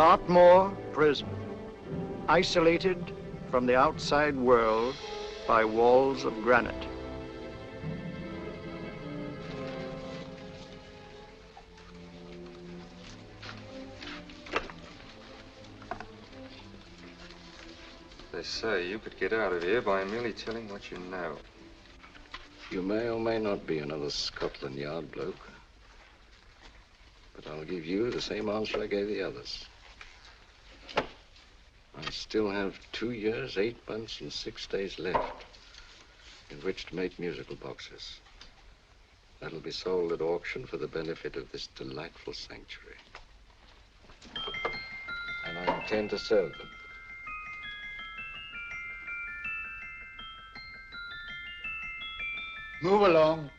Dartmoor prison, isolated from the outside world by walls of granite. They say you could get out of here by merely telling what you know. You may or may not be another Scotland Yard bloke. But I'll give you the same answer I gave the others. I still have 2 years, 8 months, and 6 days left in which to make musical boxes. That'll be sold at auction for the benefit of this delightful sanctuary. And I intend to serve them. Move along.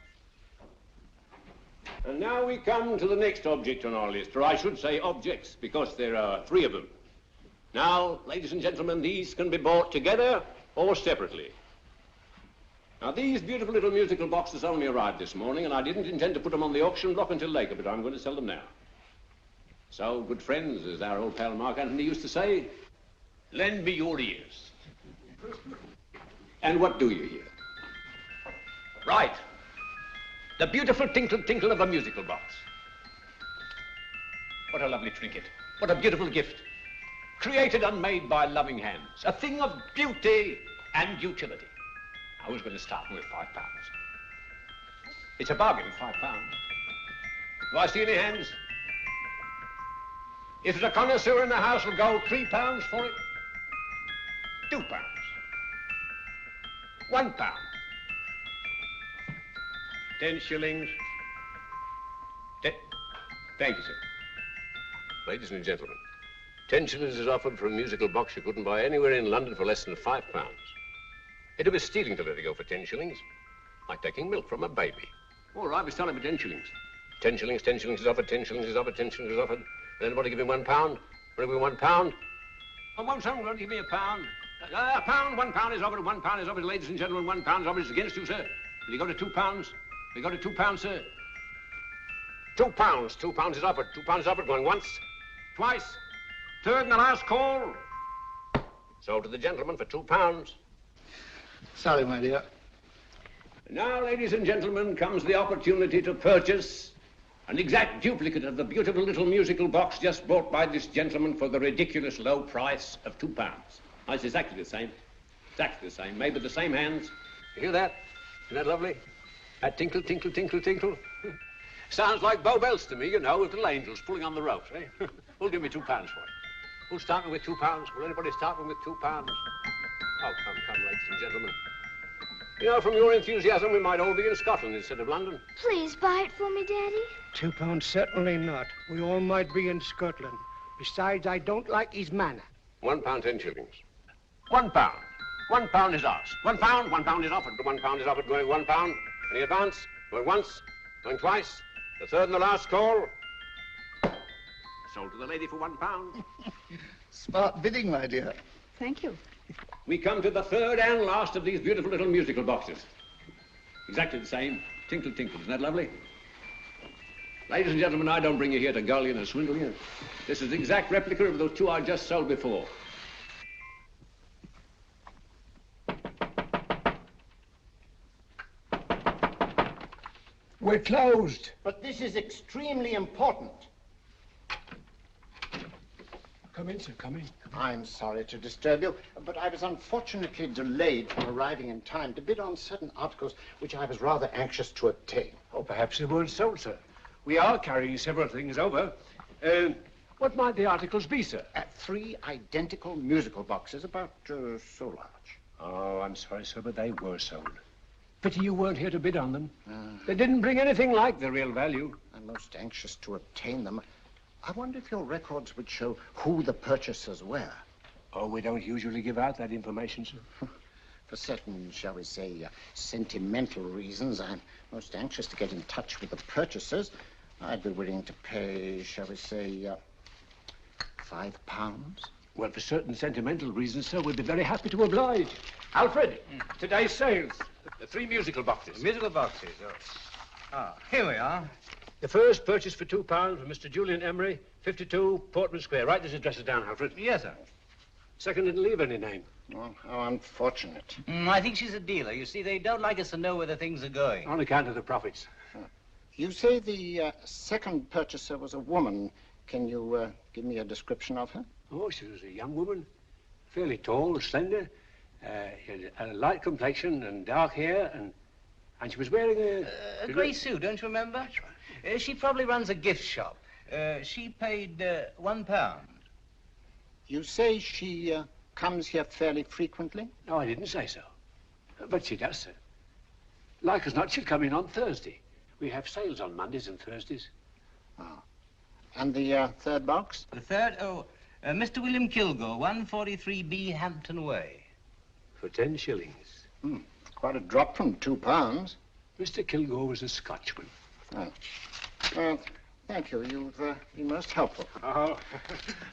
And now we come to the next object on our list, or I should say objects, because there are 3 of them. Now, ladies and gentlemen, these can be bought together or separately. Now, these beautiful little musical boxes only arrived this morning, and I didn't intend to put them on the auction block until later, but I'm going to sell them now. So, good friends, as our old pal Mark Antony used to say, lend me your ears. And what do you hear? Right. The beautiful tinkle tinkle of a musical box. What a lovely trinket. What a beautiful gift. Created and made by loving hands. A thing of beauty and utility. I was going to start with £5. It's a bargain, £5. Do I see any hands? If there's a connoisseur in the house, will go £3 for it. £2. £1. 10 shillings. Thank you, sir. Ladies and gentlemen, 10 shillings is offered for a musical box you couldn't buy anywhere in London for less than £5. It'd be stealing to let it go for 10 shillings. Like taking milk from a baby. All right, we're selling for 10 shillings. 10 shillings, 10 shillings is offered, 10 shillings is offered, 10 shillings is offered. And anybody give him £1? Want to give him £1? I won't someone give me a pound. A pound, £1 is offered, £1 is offered, ladies and gentlemen, £1 is offered. It's against you, sir. Will you go to £2? We go to £2, sir. £2. £2 is offered. £2 is offered. Going once, twice, third and the last call. Sold to the gentleman for £2. Sorry, my dear. Now, ladies and gentlemen, comes the opportunity to purchase an exact duplicate of the beautiful little musical box just bought by this gentleman for the ridiculous low price of £2. Now, it's exactly the same. Exactly the same. Made with the same hands. You hear that? Isn't that lovely? That tinkle, tinkle, tinkle, tinkle. Sounds like Bow Bells to me, you know, with little angels pulling on the ropes, eh? Who'll give me £2 for it? Who'll start me with £2? Will anybody start me with £2? Oh, come, ladies and gentlemen. You know, from your enthusiasm, we might all be in Scotland instead of London. Please buy it for me, Daddy. £2, certainly not. We all might be in Scotland. Besides, I don't like his manner. £1, 10 shillings. £1. £1 is ours. £1 is offered. £1 is offered, going £1. Any advance? Going once, going twice, the third and the last call. Sold to the lady for £1. Smart bidding, my dear. Thank you. We come to the third and last of these beautiful little musical boxes. Exactly the same. Tinkle, tinkle. Isn't that lovely? Ladies and gentlemen, I don't bring you here to gull you and swindle you. This is the exact replica of those 2 I just sold before. We're closed. But this is extremely important. Come in, sir, come in. I'm sorry to disturb you, but I was unfortunately delayed from arriving in time to bid on certain articles which I was rather anxious to obtain. Oh, perhaps they weren't sold, sir. We are carrying several things over. What might the articles be, sir? 3 identical musical boxes, about so large. Oh, I'm sorry, sir, but they were sold. Pity you weren't here to bid on them. They didn't bring anything like the real value. I'm most anxious to obtain them. I wonder if your records would show who the purchasers were. Oh, we don't usually give out that information, sir. For certain, shall we say, sentimental reasons, I'm most anxious to get in touch with the purchasers. I'd be willing to pay, shall we say, £5. Well, for certain sentimental reasons, sir, we'd be very happy to oblige. Alfred, today's sales. The 3 musical boxes. Musical boxes, oh. Ah, here we are. The first purchase for £2 from Mr. Julian Emery, 52 Portman Square. Write these addresses down, Alfred. Yes, sir. Second didn't leave any name. Well, how unfortunate. I think she's a dealer. You see, they don't like us to know where the things are going. On account of the profits. You say the second purchaser was a woman. Can you give me a description of her? Oh, she was a young woman, fairly tall, slender, she had a light complexion and dark hair, and she was wearing A grey suit, don't you remember? That's right. She probably runs a gift shop. She paid £1. You say she comes here fairly frequently? No, I didn't say so. But she does, sir. Like as not, she'll come in on Thursday. We have sales on Mondays and Thursdays. And the third box? The third, Mr. William Kilgore, 143B Hampton Way. For 10 shillings. Quite a drop from £2. Mr. Kilgore was a Scotchman. Well, thank you. You've been most helpful. Oh,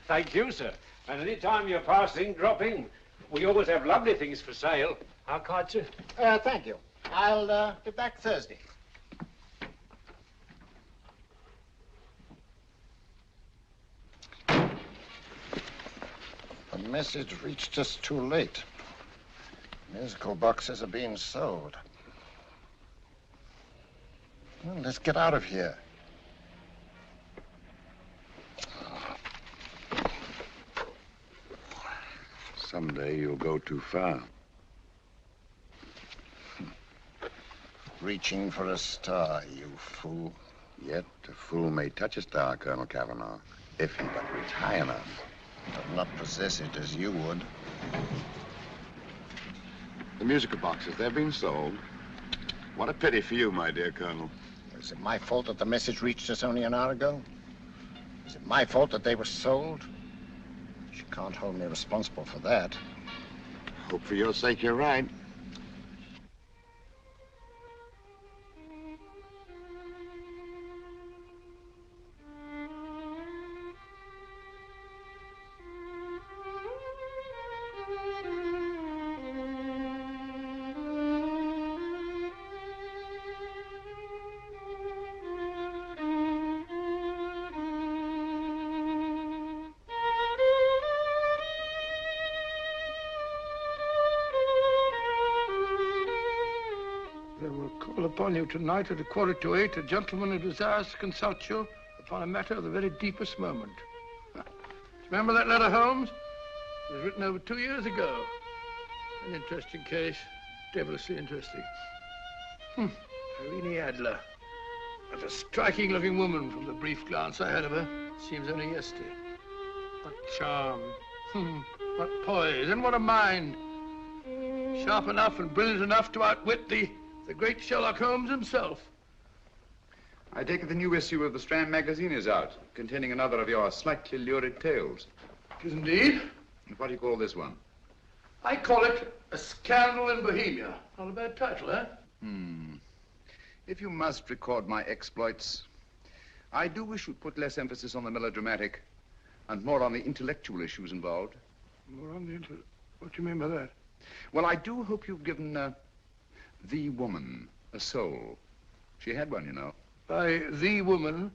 thank you, sir. And any time you're passing, dropping, we always have lovely things for sale. Our card, sir? Thank you. I'll be back Thursday. The message reached us too late. Musical boxes are being sold. Well, let's get out of here. Someday you'll go too far. Reaching for a star, you fool. Yet a fool may touch a star, Colonel Cavanaugh, if he but reach high enough. But not possess it as you would. The musical boxes, they're being sold. What a pity for you, my dear Colonel. Is it my fault that the message reached us only an hour ago? Is it my fault that they were sold? You can't hold me responsible for that. Hope for your sake you're right. Upon you tonight at 7:45, a gentleman who desires to consult you upon a matter of the very deepest moment. Remember that letter, Holmes? It was written over 2 years ago. An interesting case, devilishly interesting. Irene Adler. What a striking-looking woman from the brief glance I had of her. Seems only yesterday. What charm. What poise, and what a mind. Sharp enough and brilliant enough to outwit the great Sherlock Holmes himself. I take it the new issue of the Strand magazine is out, containing another of your slightly lurid tales. It is indeed. And what do you call this one? I call it A Scandal in Bohemia. Not a bad title, eh? If you must record my exploits, I do wish you'd put less emphasis on the melodramatic and more on the intellectual issues involved. More on the What do you mean by that? Well, I do hope you've given the woman a soul. She had one, you know. By the woman,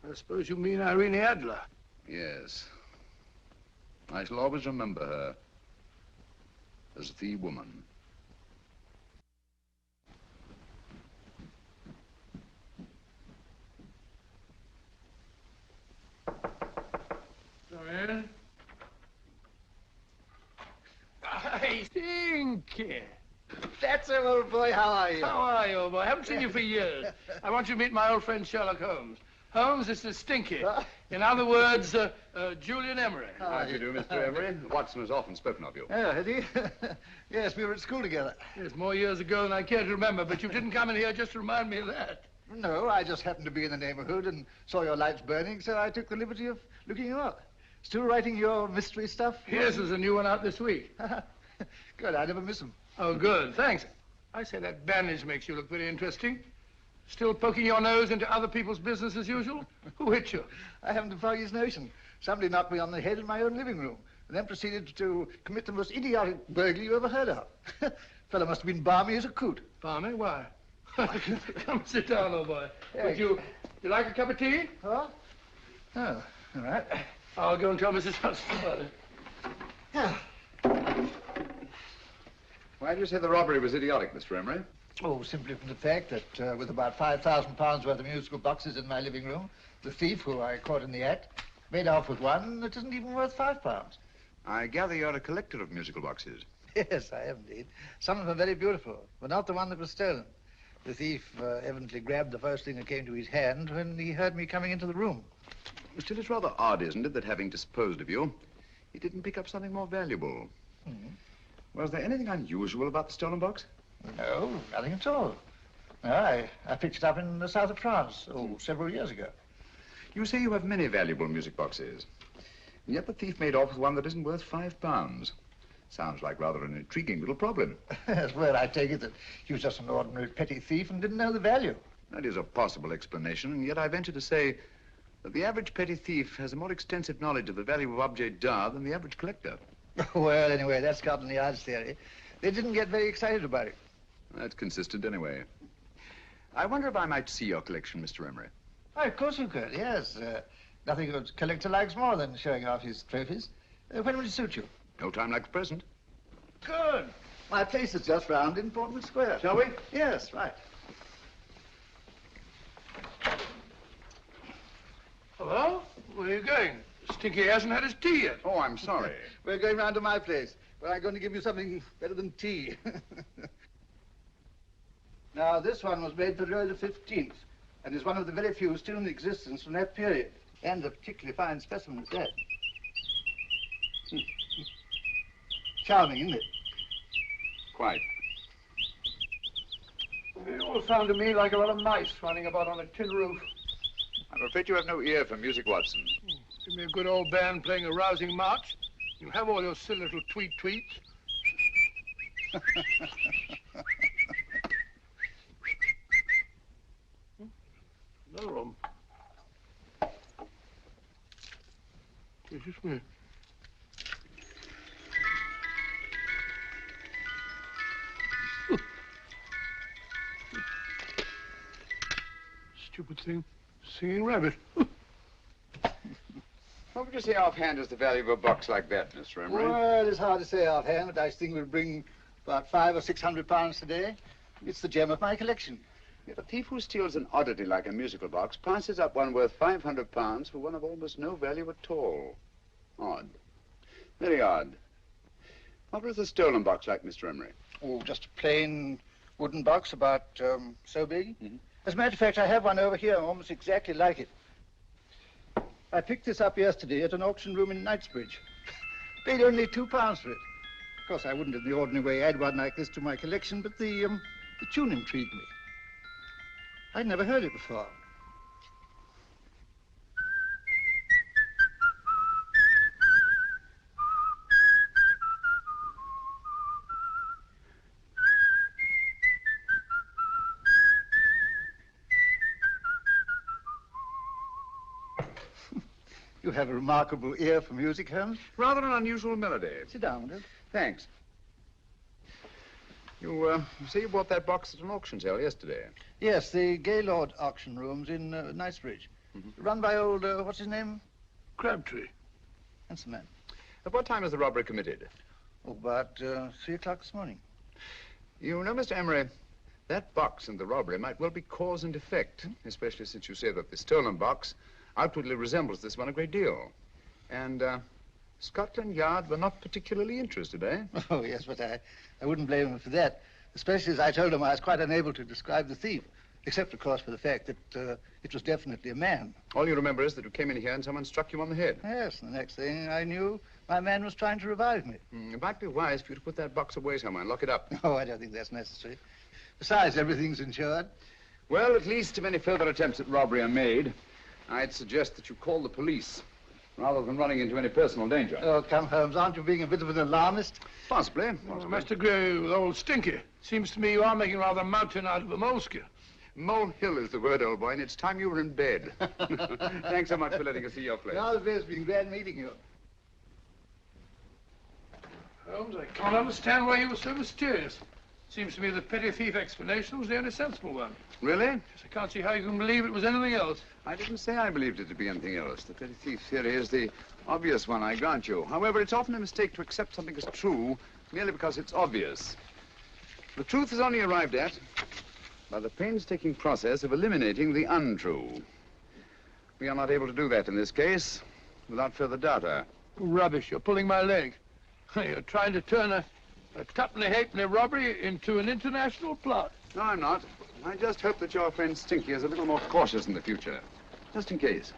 I suppose you mean Irene Adler. Yes. I shall always remember her as the woman. Come in. I think. That's him, old boy. How are you? How are you, old boy? I haven't seen you for years. I want you to meet my old friend Sherlock Holmes. Holmes, this is Stinky. In other words, Julian Emery. How do you do, Mr. Emery? Watson has often spoken of you. Oh, has he? Yes, we were at school together. Yes, more years ago than I care to remember, but you didn't come in here just to remind me of that. No, I just happened to be in the neighborhood and saw your lights burning, so I took the liberty of looking you up. Still writing your mystery stuff? Yes, there's a new one out this week. Good, I never miss them. Oh, good, thanks. I say that bandage makes you look very interesting. Still poking your nose into other people's business as usual? Who hit you? I haven't the foggiest notion. Somebody knocked me on the head in my own living room and then proceeded to commit the most idiotic burglary you ever heard of. Fellow must have been balmy as a coot. Balmy? Why? Come sit down, old boy. Would you like a cup of tea? Huh? Oh, all right. I'll go and tell Mrs. Hudson about it. Yeah. Why do you say the robbery was idiotic, Mr. Emery? Oh, simply from the fact that with about £5,000 worth of musical boxes in my living room, the thief, who I caught in the act, made off with one that isn't even worth £5. I gather you're a collector of musical boxes. Yes, I am indeed. Some of them are very beautiful, but not the one that was stolen. The thief evidently grabbed the first thing that came to his hand when he heard me coming into the room. Still, it's rather odd, isn't it, that having disposed of you, he didn't pick up something more valuable. Mm-hmm. Was there anything unusual about the stolen box? No, nothing at all. No, I picked it up in the south of France, several years ago. You say you have many valuable music boxes, and yet the thief made off with one that isn't worth £5. Sounds like rather an intriguing little problem. Yes, well, I take it that he was just an ordinary petty thief and didn't know the value. That is a possible explanation, and yet I venture to say that the average petty thief has a more extensive knowledge of the value of objets d'art than the average collector. Well, anyway, that's Scotland Yard's theory. They didn't get very excited about it. That's consistent anyway. I wonder if I might see your collection, Mr. Emery. Oh, of course you could, yes. Nothing a collector likes more than showing off his trophies. When would it suit you? No time like the present. Good. My place is just round in Portman Square. Shall we? Yes, right. Hello? Where are you going? Stinky hasn't had his tea yet. Oh, I'm sorry. We're going round to my place, where I'm going to give you something better than tea. Now, this one was made for Louis XV, and is one of the very few still in existence from that period. And a particularly fine specimen at that. Charming, isn't it? Quite. They all sound to me like a lot of mice running about on a tin roof. I'm afraid you have no ear for music, Watson. Give me a good old band playing a rousing march. You have all your silly little tweets. Another one. Just me. Stupid thing. Singing rabbit. What would you say offhand is the value of a box like that, Mr. Emery? Well, it's hard to say offhand, but I think we'll bring about £500 or £600 today. It's the gem of my collection. Yet a thief who steals an oddity like a musical box passes up one worth £500 for one of almost no value at all. Odd. Very odd. What was the stolen box like, Mr. Emery? Oh, just a plain wooden box about so big. Mm-hmm. As a matter of fact, I have one over here almost exactly like it. I picked this up yesterday at an auction room in Knightsbridge. Paid only £2 for it. Of course, I wouldn't in the ordinary way add one like this to my collection, but the tune intrigued me. I'd never heard it before. You have a remarkable ear for music, Holmes. Rather an unusual melody. Sit down, will you? Thanks. You say you bought that box at an auction sale yesterday? Yes, the Gaylord auction rooms in Knightsbridge. Mm-hmm. Run by old, what's his name? Crabtree. Handsome man. At what time was the robbery committed? Oh, about 3 o'clock this morning. You know, Mr. Emery, that box and the robbery might well be cause and effect, especially since you say that the stolen box outwardly resembles this one a great deal. And Scotland Yard were not particularly interested, eh? Oh, yes, but I wouldn't blame him for that, especially as I told him I was quite unable to describe the thief, except, of course, for the fact that it was definitely a man. All you remember is that you came in here and someone struck you on the head. Yes, and the next thing I knew, my man was trying to revive me. It might be wise for you to put that box away somewhere and lock it up. Oh, I don't think that's necessary. Besides, everything's insured. Well, at least if any further attempts at robbery are made, I'd suggest that you call the police, rather than running into any personal danger. Oh, come, Holmes, aren't you being a bit of an alarmist? Possibly. Well, I must agree with old Stinky. Seems to me you are making rather a mountain out of a molehill. Molehill is the word, old boy, and it's time you were in bed. Thanks so much for letting us see your place. Now, it's been glad meeting you. Holmes, I can't understand why you were so mysterious. Seems to me the petty thief explanation was the only sensible one. Really? Yes, I can't see how you can believe it was anything else. I didn't say I believed it to be anything else. The petty thief theory is the obvious one, I grant you. However, it's often a mistake to accept something as true merely because it's obvious. The truth is only arrived at by the painstaking process of eliminating the untrue. We are not able to do that in this case without further data. Rubbish, you're pulling my leg. You're trying to turn a tuppenny-halfpenny robbery into an international plot. No, I'm not. I just hope that your friend Stinky is a little more cautious in the future. Just in case.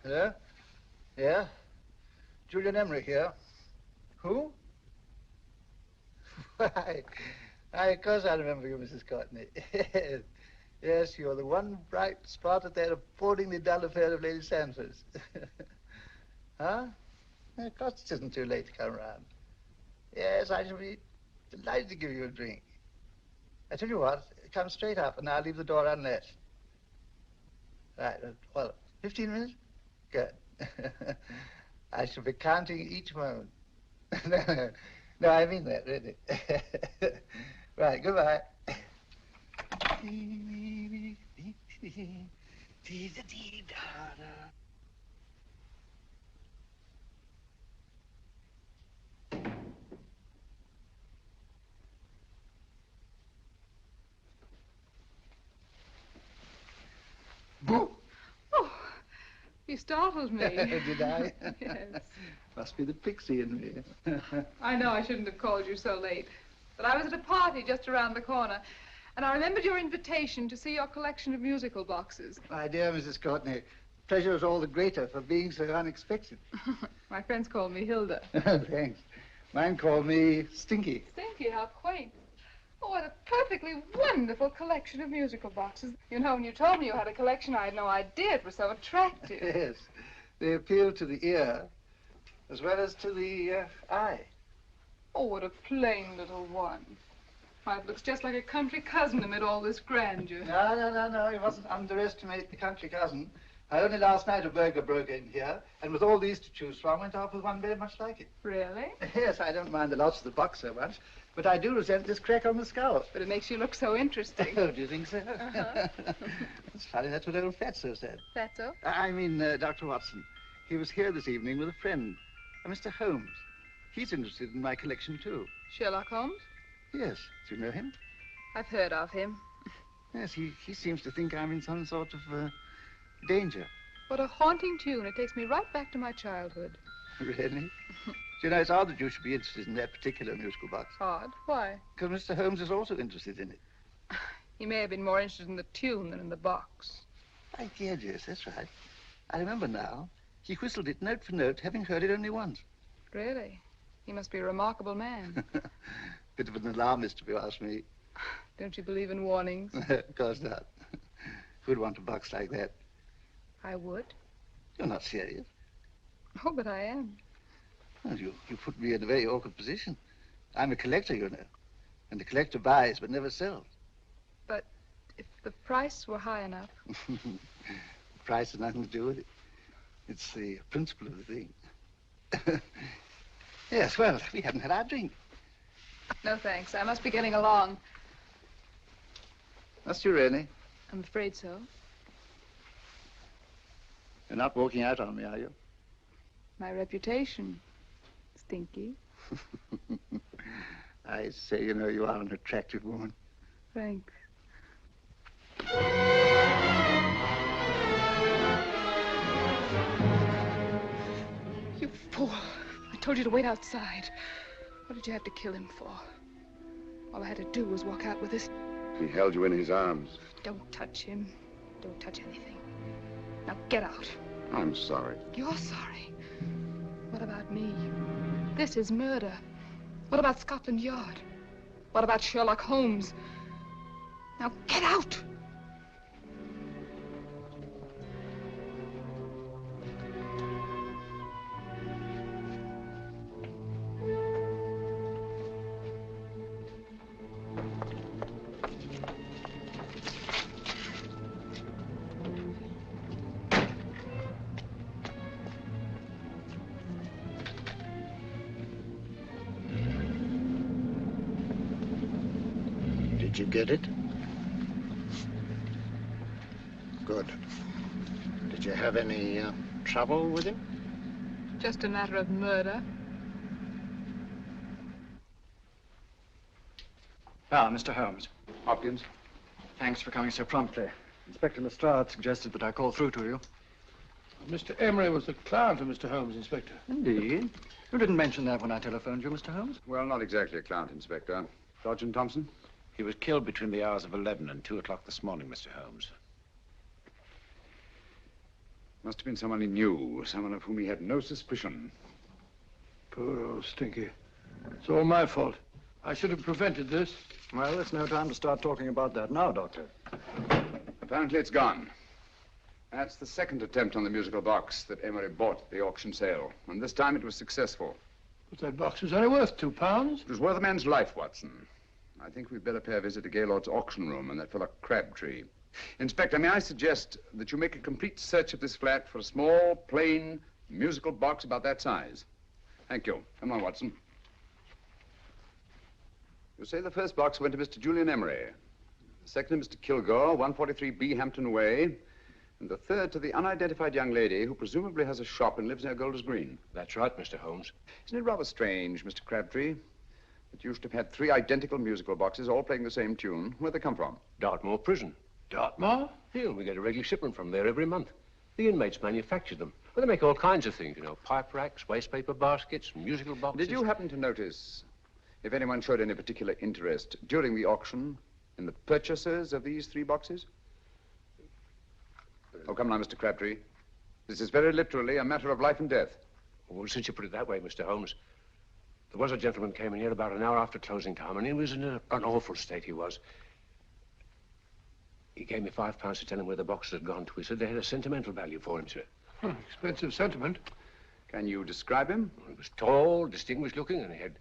Hello? Yeah? Julian Emery here. Who? Why, of course I remember you, Mrs. Courtney. Yes, you're the one bright spot at that appallingly dull affair of Lady Sanford's. Huh? Of course it isn't too late to come round. Yes, I shall be delighted to give you a drink. I tell you what, come straight up and I'll leave the door unlatched. Right, well, 15 minutes? Good. I shall be counting each moment. No, I mean that, really. Right, goodbye. Boo! Oh, you startled me. Did I? Yes. Must be the pixie in me. I know I shouldn't have called you so late, but I was at a party just around the corner, and I remembered your invitation to see your collection of musical boxes. My dear Mrs. Courtney, the pleasure is all the greater for being so unexpected. My friends call me Hilda. Thanks. Mine called me Stinky. Stinky, how quaint. Oh, what a perfectly wonderful collection of musical boxes. You know, when you told me you had a collection, I had no idea it was so attractive. Yes. They appeal to the ear as well as to the eye. Oh, what a plain little one. Why, it looks just like a country cousin amid all this grandeur. No. You mustn't underestimate the country cousin. Only last night a burglar broke in here, and with all these to choose from, went off with one very much like it. Really? Yes, I don't mind the loss of the box so much, but I do resent this crack on the skull. But it makes you look so interesting. Oh, do you think so? Uh-huh. It's funny, that's what old Fatso said. Fatso? I mean, Dr. Watson. He was here this evening with a friend, a Mr. Holmes. He's interested in my collection, too. Sherlock Holmes? Yes. Do you know him? I've heard of him. Yes, he seems to think I'm in some sort of danger. What a haunting tune. It takes me right back to my childhood. Really? You know, it's odd that you should be interested in that particular musical box. Odd? Why? Because Mr. Holmes is also interested in it. He may have been more interested in the tune than in the box. My dear, yes, that's right. I remember now. He whistled it note for note, having heard it only once. Really? He must be a remarkable man. Bit of an alarmist, if you ask me. Don't you believe in warnings? Of course not. Who'd want a box like that? I would. You're not serious. Oh, but I am. Well, you put me in a very awkward position. I'm a collector, you know. And the collector buys but never sells. But if the price were high enough... The price has nothing to do with it. It's the principle of the thing. Yes, well, we haven't had our drink. No, thanks. I must be getting along. Must you really? I'm afraid so. You're not walking out on me, are you? My reputation, Stinky. I say, you know, you are an attractive woman. Thanks. You fool. I told you to wait outside. What did you have to kill him for? All I had to do was walk out with this. He held you in his arms. Don't touch him. Don't touch anything. Now get out. I'm sorry. You're sorry. What about me? This is murder. What about Scotland Yard? What about Sherlock Holmes? Now get out! Did you get it? Good. Did you have any trouble with him? Just a matter of murder. Ah, Mr. Holmes. Hopkins. Thanks for coming so promptly. Inspector Lestrade suggested that I call through to you. Mr. Emery was the client of Mr. Holmes, Inspector. Indeed. You didn't mention that when I telephoned you, Mr. Holmes. Well, not exactly a client, Inspector. Sergeant Thompson? He was killed between the hours of 11 and 2 o'clock this morning, Mr. Holmes. Must have been someone he knew, someone of whom he had no suspicion. Poor old Stinky. It's all my fault. I should have prevented this. Well, it's no time to start talking about that now, Doctor. Apparently it's gone. That's the second attempt on the musical box that Emery bought at the auction sale. And this time it was successful. But that box was only worth £2. It was worth a man's life, Watson. I think we'd better pay a visit to Gaylord's auction room and that fellow Crabtree. Inspector, may I suggest that you make a complete search of this flat for a small, plain, musical box about that size? Thank you. Come on, Watson. You say the first box went to Mr. Julian Emery. The second to Mr. Kilgore, 143B Hampton Way. And the third to the unidentified young lady who presumably has a shop and lives near Golders Green. That's right, Mr. Holmes. Isn't it rather strange, Mr. Crabtree, that you should have had 3 identical musical boxes all playing the same tune? Where'd they come from? Dartmoor prison. Dartmoor? Yeah, we get a regular shipment from there every month. The inmates manufacture them. Well, they make all kinds of things, you know, pipe racks, waste paper baskets, musical boxes. Did you happen to notice if anyone showed any particular interest during the auction in the purchasers of these 3 boxes? Oh, come now, Mr. Crabtree. This is very literally a matter of life and death. Well, since you put it that way, Mr. Holmes, there was a gentleman came in here about an hour after closing time, and he was in an awful state, he was. He gave me £5 to tell him where the boxes had gone to. He said they had a sentimental value for him, sir. Expensive sentiment. Can you describe him? He was tall, distinguished looking, and he had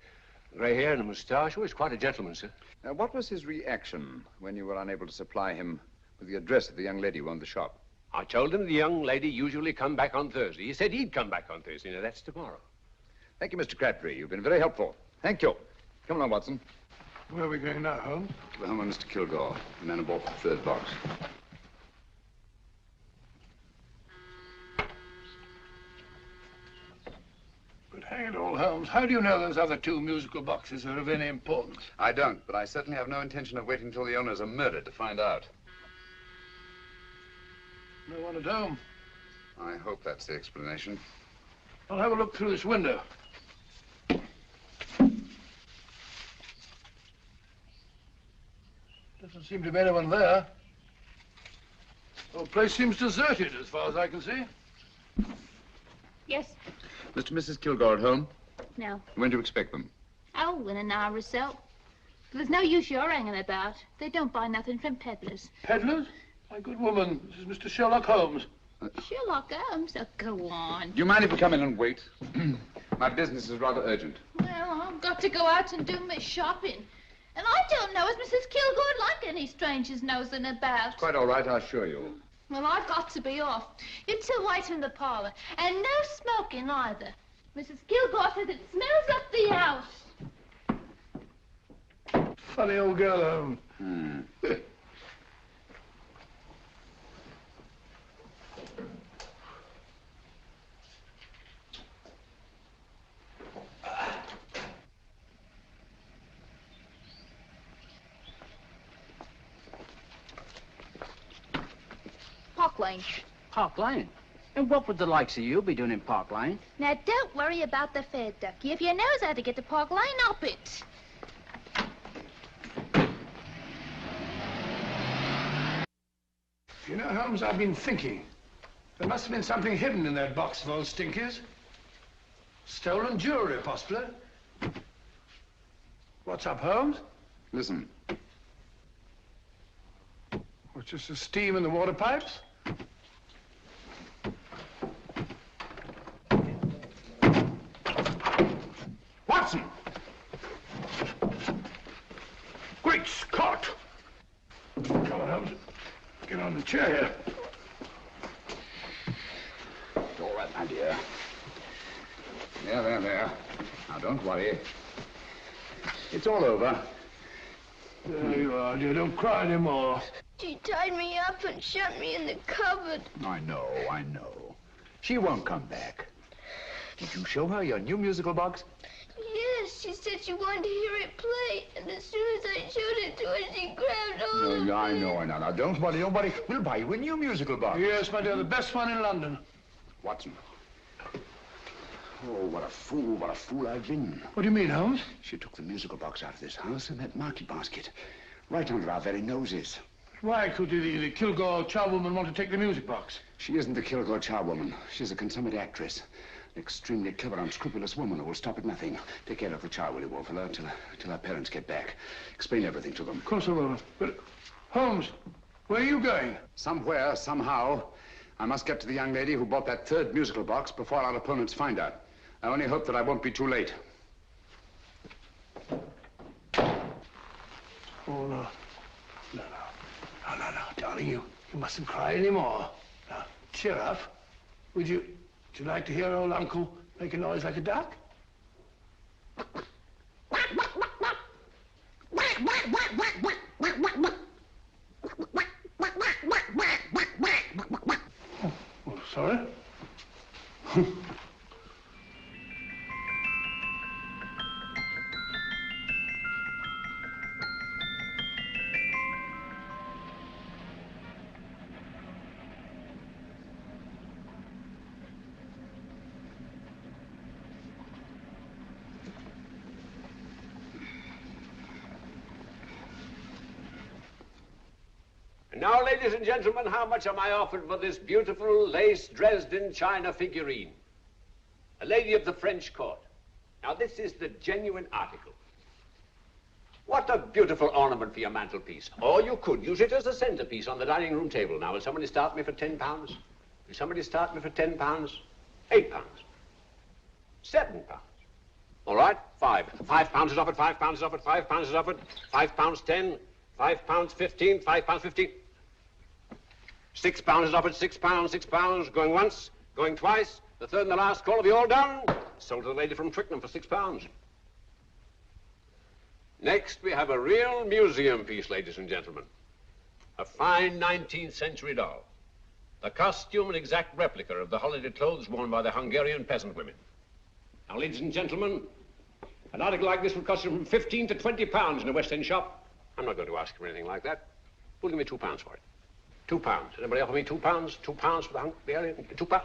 grey hair and a moustache. Oh, he was quite a gentleman, sir. What was his reaction when you were unable to supply him with the address of the young lady who owned the shop? I told him the young lady usually come back on Thursday. He said he'd come back on Thursday. Now, that's tomorrow. Thank you, Mr. Crabtree. You've been very helpful. Thank you. Come along, Watson. Where are we going now, Holmes? To the home of Mr. Kilgore, the man who bought the 3rd box. But hang it all, Holmes, how do you know those other 2 musical boxes are of any importance? I don't, but I certainly have no intention of waiting until the owners are murdered to find out. No one at home. I hope that's the explanation. I'll have a look through this window. Doesn't seem to be anyone there. The whole place seems deserted as far as I can see. Yes. Mr. and Mrs. Kilgore at home? No. When do you expect them? Oh, in an hour or so. There's no use your hanging about. They don't buy nothing from peddlers. Peddlers? My good woman, this is Mr. Sherlock Holmes. Sherlock Holmes? Oh, go on. Do you mind if we come in and wait? My business is rather urgent. Well, I've got to go out and do my shopping. And I don't know as Mrs. Kilgore like any strangers nosing about. Quite all right, I assure you. Well, I've got to be off. You 2 wait in the parlor. And no smoking either. Mrs. Kilgore says it smells up the house. Funny old girl, Holmes. Park Lane. Park Lane? And what would the likes of you be doing in Park Lane? Now, don't worry about the fare, Ducky. If you knows how to get to Park Lane, up it. You know, Holmes, I've been thinking. There must have been something hidden in that box of old Stinky's. Stolen jewelry, possibly. What's up, Holmes? Listen. What's just the steam in the water pipes? Watson! Great Scott! Come on, Holmes. Get on the chair here. It's all right, my dear. There. Now, don't worry. It's all over. There you are, dear. Don't cry anymore. She tied me up and shut me in the cupboard. I know. She won't come back. Did you show her your new musical box? Yes, she said she wanted to hear it play, and as soon as I showed it to her, she grabbed hold of No, me. I know. Now, don't worry. We'll buy you a new musical box. Yes, my dear, the best one in London. Watson. Oh, what a fool I've been. What do you mean, Holmes? She took the musical box out of this house in that market basket, right under our very noses. Why could the Kilgore charwoman want to take the music box? She isn't the Kilgore charwoman. She's a consummate actress. An extremely clever, unscrupulous woman who will stop at nothing. Take care of the child, will you, Wolfella, till our parents get back. Explain everything to them. Of course I will. But, Holmes, where are you going? Somewhere, somehow, I must get to the young lady who bought that third musical box before our opponents find out. I only hope that I won't be too late. Oh, no. No, darling, you mustn't cry anymore. Now, cheer up. Would you like to hear old Uncle make a noise like a duck? Oh, sorry. Now, ladies and gentlemen, how much am I offered for this beautiful lace Dresden china figurine? A lady of the French court. Now, this is the genuine article. What a beautiful ornament for your mantelpiece. Or you could use it as a centerpiece on the dining room table. Now, will somebody start me for £10? Will somebody start me for £10? £8? £7? All right, £5 is offered, £5 is offered, £5 is offered, £5.10, £5.15, £5.15. £6 is offered, £6, going once, going twice, the third and the last call. Have you all done? Sold to the lady from Twickenham for £6. Next, we have a real museum piece, ladies and gentlemen. A fine 19th century doll. The costume an exact replica of the holiday clothes worn by the Hungarian peasant women. Now, ladies and gentlemen, an article like this would cost you from £15 to £20 in a West End shop. I'm not going to ask for anything like that. Who'll give me £2 for it? £2. Anybody offer me £2? £2 for the Hungarian? £2?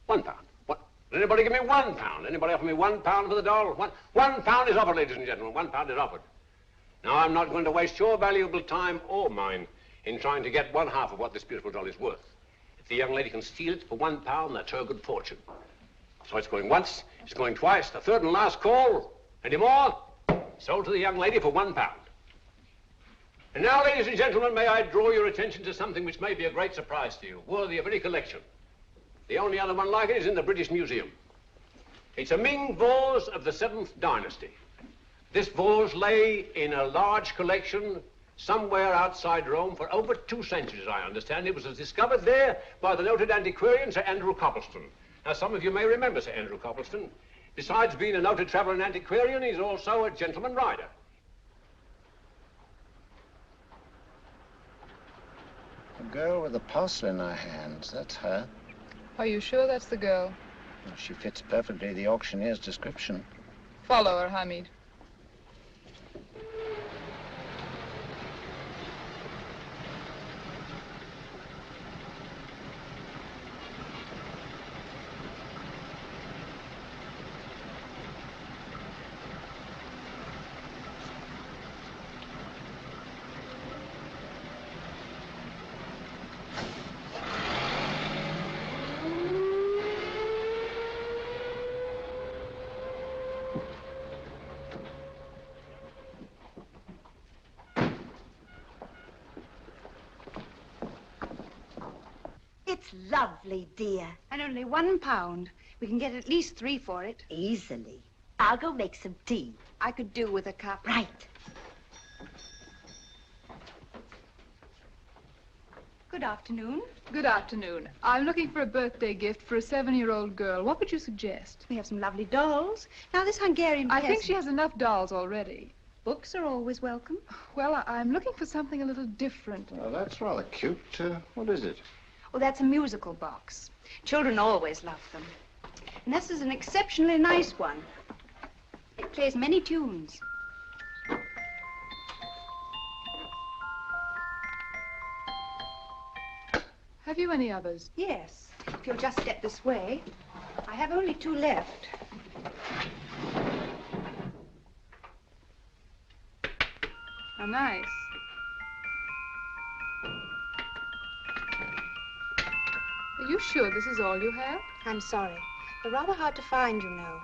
£1. What? Anybody give me £1? Anybody offer me £1 for the doll? £1 is offered, ladies and gentlemen. £1 is offered. Now, I'm not going to waste your valuable time or mine in trying to get one half of what this beautiful doll is worth. If the young lady can steal it for £1, that's her good fortune. So it's going once, it's going twice, the third and last call. Any more? Sold to the young lady for £1. And now, ladies and gentlemen, may I draw your attention to something which may be a great surprise to you, worthy of any collection. The only other one like it is in the British Museum. It's a Ming vase of the 7th dynasty. This vase lay in a large collection somewhere outside Rome for over 2 centuries, I understand. It was discovered there by the noted antiquarian Sir Andrew Coppleston. Now, some of you may remember Sir Andrew Coppleston. Besides being a noted traveller and antiquarian, he's also a gentleman rider. The girl with the parcel in her hands, that's her. Are you sure that's the girl? Well, she fits perfectly the auctioneer's description. Follow her, Hamid. It's lovely, dear. And only £1. We can get at least 3 for it. Easily. I'll go make some tea. I could do with a cup. Right. Good afternoon. Good afternoon. I'm looking for a birthday gift for a 7-year-old girl. What would you suggest? We have some lovely dolls. Now, this Hungarian I think peasant- she has enough dolls already. Books are always welcome. Well, I'm looking for something a little different. Oh, that's rather cute. What is it? Well, that's a musical box. Children always love them. And this is an exceptionally nice one. It plays many tunes. Have you any others? Yes. If you'll just step this way. I have only 2 left. How nice. Are you sure this is all you have? I'm sorry. They're rather hard to find, you know.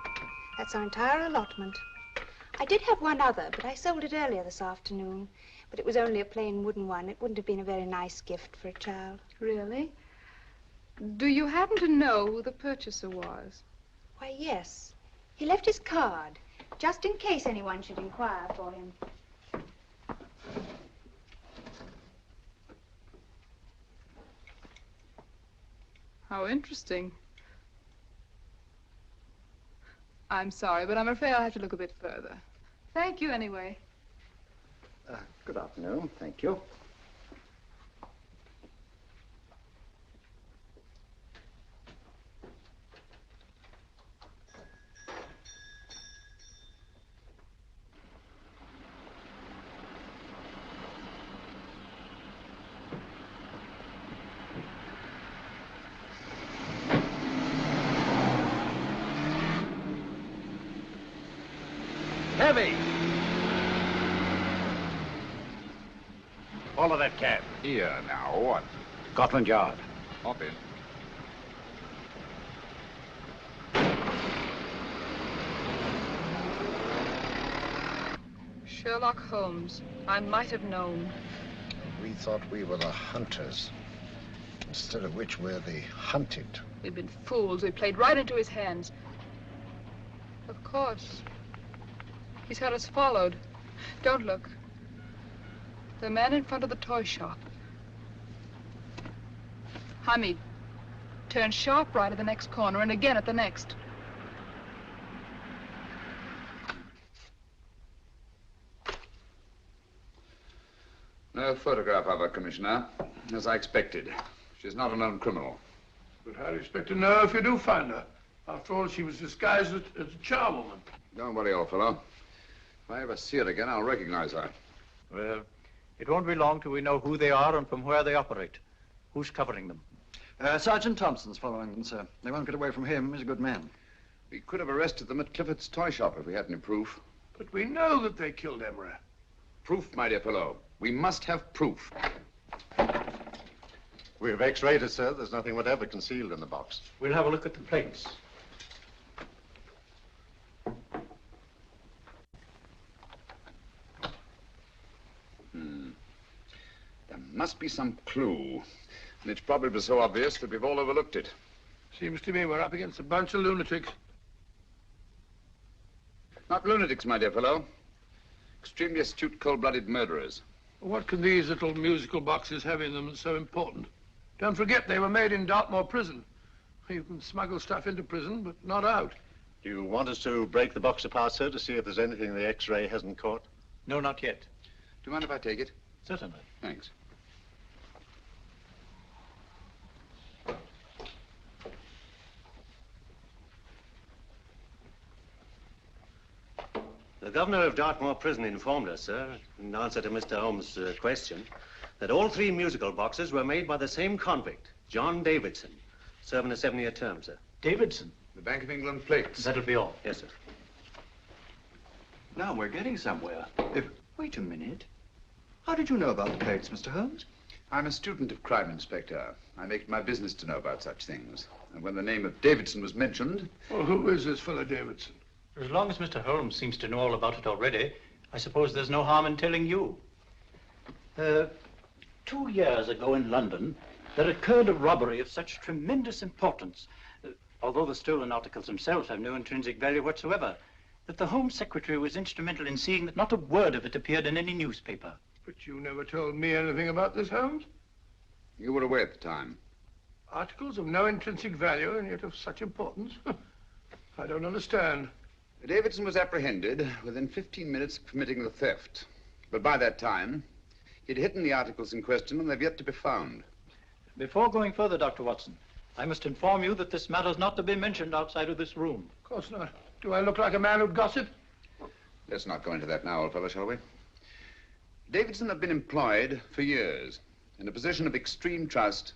That's our entire allotment. I did have one other, but I sold it earlier this afternoon. But it was only a plain wooden one. It wouldn't have been a very nice gift for a child. Really? Do you happen to know who the purchaser was? Why, yes. He left his card, just in case anyone should inquire for him. How interesting. I'm sorry, but I'm afraid I'll have to look a bit further. Thank you anyway. Good afternoon. Thank you. Heavy! Follow that cab. Here now, what? Scotland Yard. Hop in. Sherlock Holmes. I might have known. We thought we were the hunters, instead of which we're the hunted. We've been fools. We played right into his hands. Of course. He's had us followed. Don't look. The man in front of the toy shop. Hamid, turn sharp right at the next corner and again at the next. No photograph of her, Commissioner, as I expected. She's not a known criminal. But how do you expect to know if you do find her? After all, she was disguised as a charwoman. Don't worry, old fellow. If I ever see her again, I'll recognize her. Well, it won't be long till we know who they are and from where they operate. Who's covering them? Sergeant Thompson's following them, sir. They won't get away from him. He's a good man. We could have arrested them at Clifford's toy shop if we had any proof. But we know that they killed Emery. Proof, my dear fellow. We must have proof. We've x-rayed it, sir. There's nothing whatever concealed in the box. We'll have a look at the plates. There must be some clue. And it's probably so obvious that we've all overlooked it. Seems to me we're up against a bunch of lunatics. Not lunatics, my dear fellow. Extremely astute, cold-blooded murderers. What can these little musical boxes have in them that's so important? Don't forget they were made in Dartmoor prison. You can smuggle stuff into prison, but not out. Do you want us to break the box apart, sir, to see if there's anything the x-ray hasn't caught? No, not yet. Do you mind if I take it? Certainly. Thanks. The governor of Dartmoor prison informed us, sir, in answer to Mr. Holmes' question, that all 3 musical boxes were made by the same convict, John Davidson, serving a 7-year term, sir. Davidson? The Bank of England plates. That'll be all. Yes, sir. Now we're getting somewhere. Wait a minute. How did you know about the plates, Mr. Holmes? I'm a student of crime, Inspector. I make it my business to know about such things. And when the name of Davidson was mentioned... Well, who is this fellow Davidson? As long as Mr. Holmes seems to know all about it already, I suppose there's no harm in telling you. 2 years ago in London, there occurred a robbery of such tremendous importance, although the stolen articles themselves have no intrinsic value whatsoever, that the Home Secretary was instrumental in seeing that not a word of it appeared in any newspaper. But you never told me anything about this, Holmes. You were away at the time. Articles of no intrinsic value and yet of such importance? I don't understand. Davidson was apprehended within 15 minutes of committing the theft. But by that time, he'd hidden the articles in question and they've yet to be found. Before going further, Dr. Watson, I must inform you that this matter's not to be mentioned outside of this room. Of course not. Do I look like a man who'd gossip? Let's not go into that now, old fellow, shall we? Davidson had been employed for years in a position of extreme trust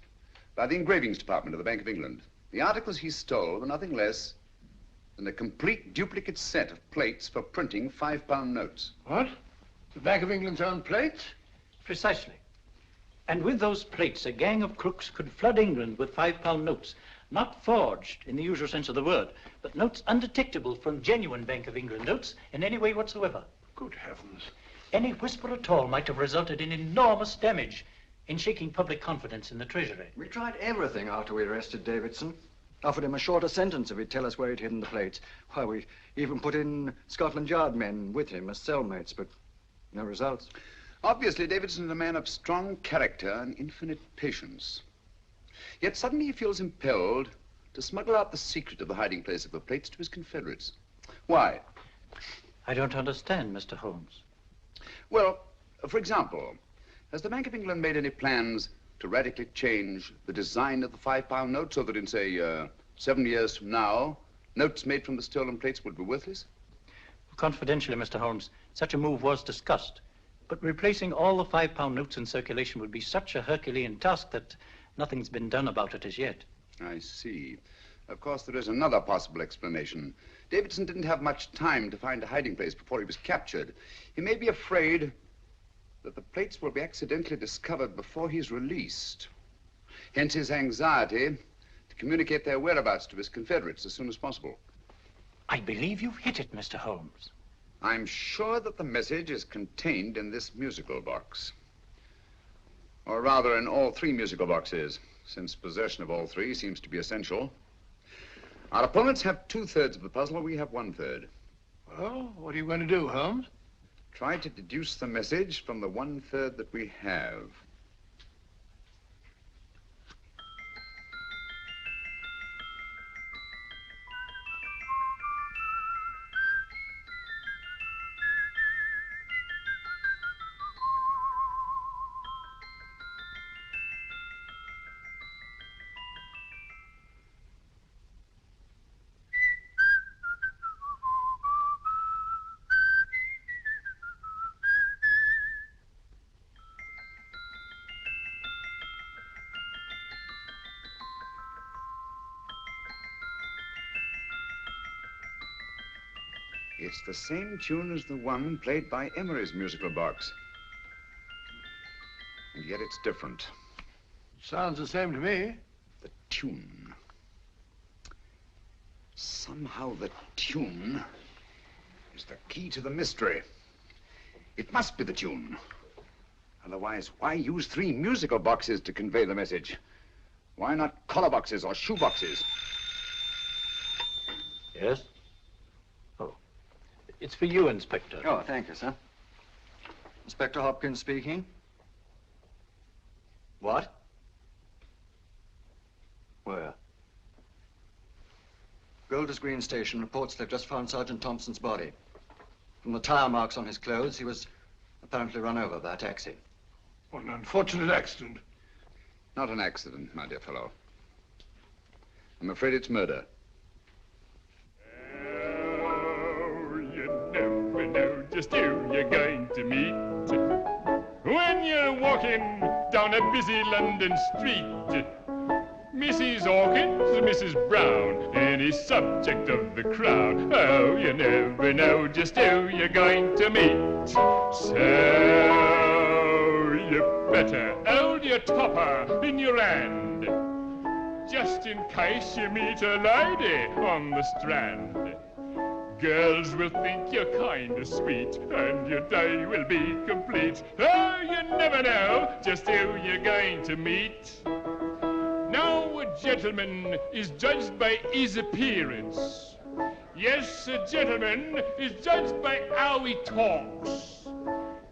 by the engravings department of the Bank of England. The articles he stole were nothing less than a complete duplicate set of plates for printing £5 notes. What? The Bank of England's own plates? Precisely. And with those plates, a gang of crooks could flood England with £5 notes, not forged in the usual sense of the word, but notes undetectable from genuine Bank of England notes in any way whatsoever. Good heavens. Any whisper at all might have resulted in enormous damage in shaking public confidence in the Treasury. We tried everything after we arrested Davidson. Offered him a shorter sentence if he'd tell us where he'd hidden the plates. Why, we even put in Scotland Yard men with him as cellmates, but no results. Obviously, Davidson is a man of strong character and infinite patience. Yet suddenly he feels impelled to smuggle out the secret of the hiding place of the plates to his confederates. Why? I don't understand, Mr. Holmes. Well, for example, has the Bank of England made any plans to radically change the design of the £5 note so that in, say, 7 years from now, notes made from the stolen plates would be worthless? Confidentially, Mr. Holmes, such a move was discussed. But replacing all the £5 notes in circulation would be such a Herculean task that nothing's been done about it as yet. I see. Of course, there is another possible explanation. Davidson didn't have much time to find a hiding place before he was captured. He may be afraid that the plates will be accidentally discovered before he's released. Hence his anxiety to communicate their whereabouts to his confederates as soon as possible. I believe you've hit it, Mr. Holmes. I'm sure that the message is contained in this musical box. Or rather, in all 3 musical boxes, since possession of all 3 seems to be essential. Our opponents have 2/3 of the puzzle, we have 1/3. Well, what are you going to do, Holmes? Try to deduce the message from the 1/3 that we have. It's the same tune as the one played by Emery's musical box. And yet it's different. Sounds the same to me. The tune. Somehow the tune is the key to the mystery. It must be the tune. Otherwise, why use 3 musical boxes to convey the message? Why not collar boxes or shoe boxes? Yes? It's for you, Inspector. Oh, thank you, sir. Inspector Hopkins speaking. What? Where? Golders Green Station reports they've just found Sergeant Thompson's body. From the tire marks on his clothes, he was apparently run over by a taxi. What an unfortunate accident. Not an accident, my dear fellow. I'm afraid it's murder. Just who you're going to meet when you're walking down a busy London street. Mrs. Hawkins, Mrs. Brown, any subject of the crowd. Oh, you never know just who you're going to meet. So you better hold your topper in your hand, just in case you meet a lady on the Strand. Girls will think you're kind of sweet, and your day will be complete. Oh, you never know just who you're going to meet. Now, a gentleman is judged by his appearance. Yes, a gentleman is judged by how he talks.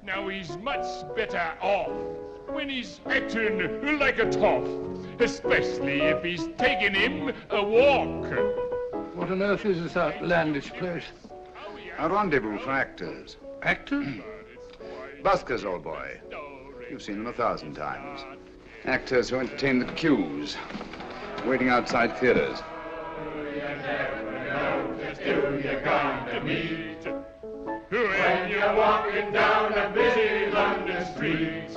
Now, he's much better off when he's acting like a toff, especially if he's taking him a walk. What on earth is this outlandish place? A rendezvous for actors. Actors? Buskers, old boy. You've seen them 1,000 times. Actors who entertain the queues, waiting outside theaters. You never know just who you're going to meet when you're walking down a busy London street.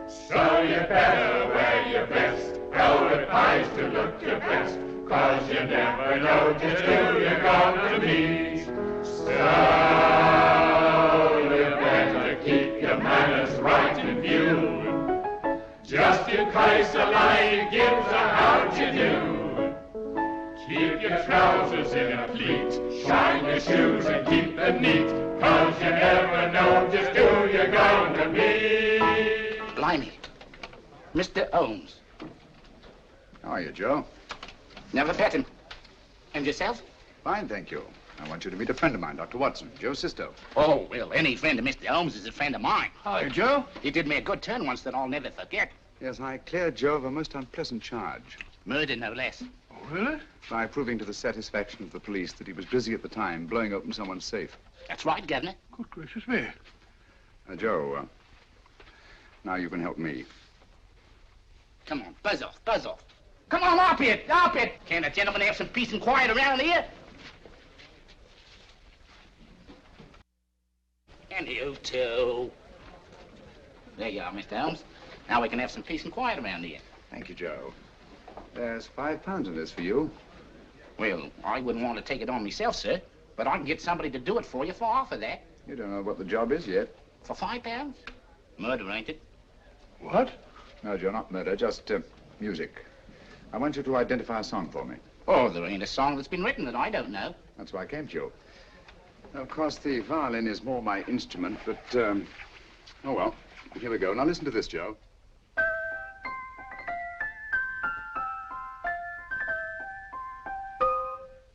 So you better wear your best velvet ties to look your best, 'cause you never know just who you're going to meet. So you better keep your manners right in view, just in case a lady gives a how'd you do. Keep your trousers in a pleat, shine your shoes and keep them neat, 'cause you never know just who you're going to meet. Blimey. Mr. Holmes. How are you, Joe? Never met him. And yourself? Fine, thank you. I want you to meet a friend of mine, Dr. Watson, Joe's sister. Oh, well, any friend of Mr. Holmes is a friend of mine. Hi, Joe. He did me a good turn once that I'll never forget. Yes, I cleared Joe of a most unpleasant charge. Murder, no less. Oh, really? By proving to the satisfaction of the police that he was busy at the time blowing open someone's safe. That's right, Governor. Good gracious me. Joe, now you can help me. Come on, buzz off, buzz off. Come on, up it, up it. Can't a gentleman have some peace and quiet around here? And you too. There you are, Mr. Holmes. Now we can have some peace and quiet around here. Thank you, Joe. There's £5 in this for you. Well, I wouldn't want to take it on myself, sir, but I can get somebody to do it for you for half of that. You don't know what the job is yet. For £5? Murder, ain't it? What? No, Joe, not murder, just music. I want you to identify a song for me. Oh, there ain't a song that's been written that I don't know. That's why I came to you. Of course, the violin is more my instrument, but, oh, well, here we go. Now, listen to this, Joe.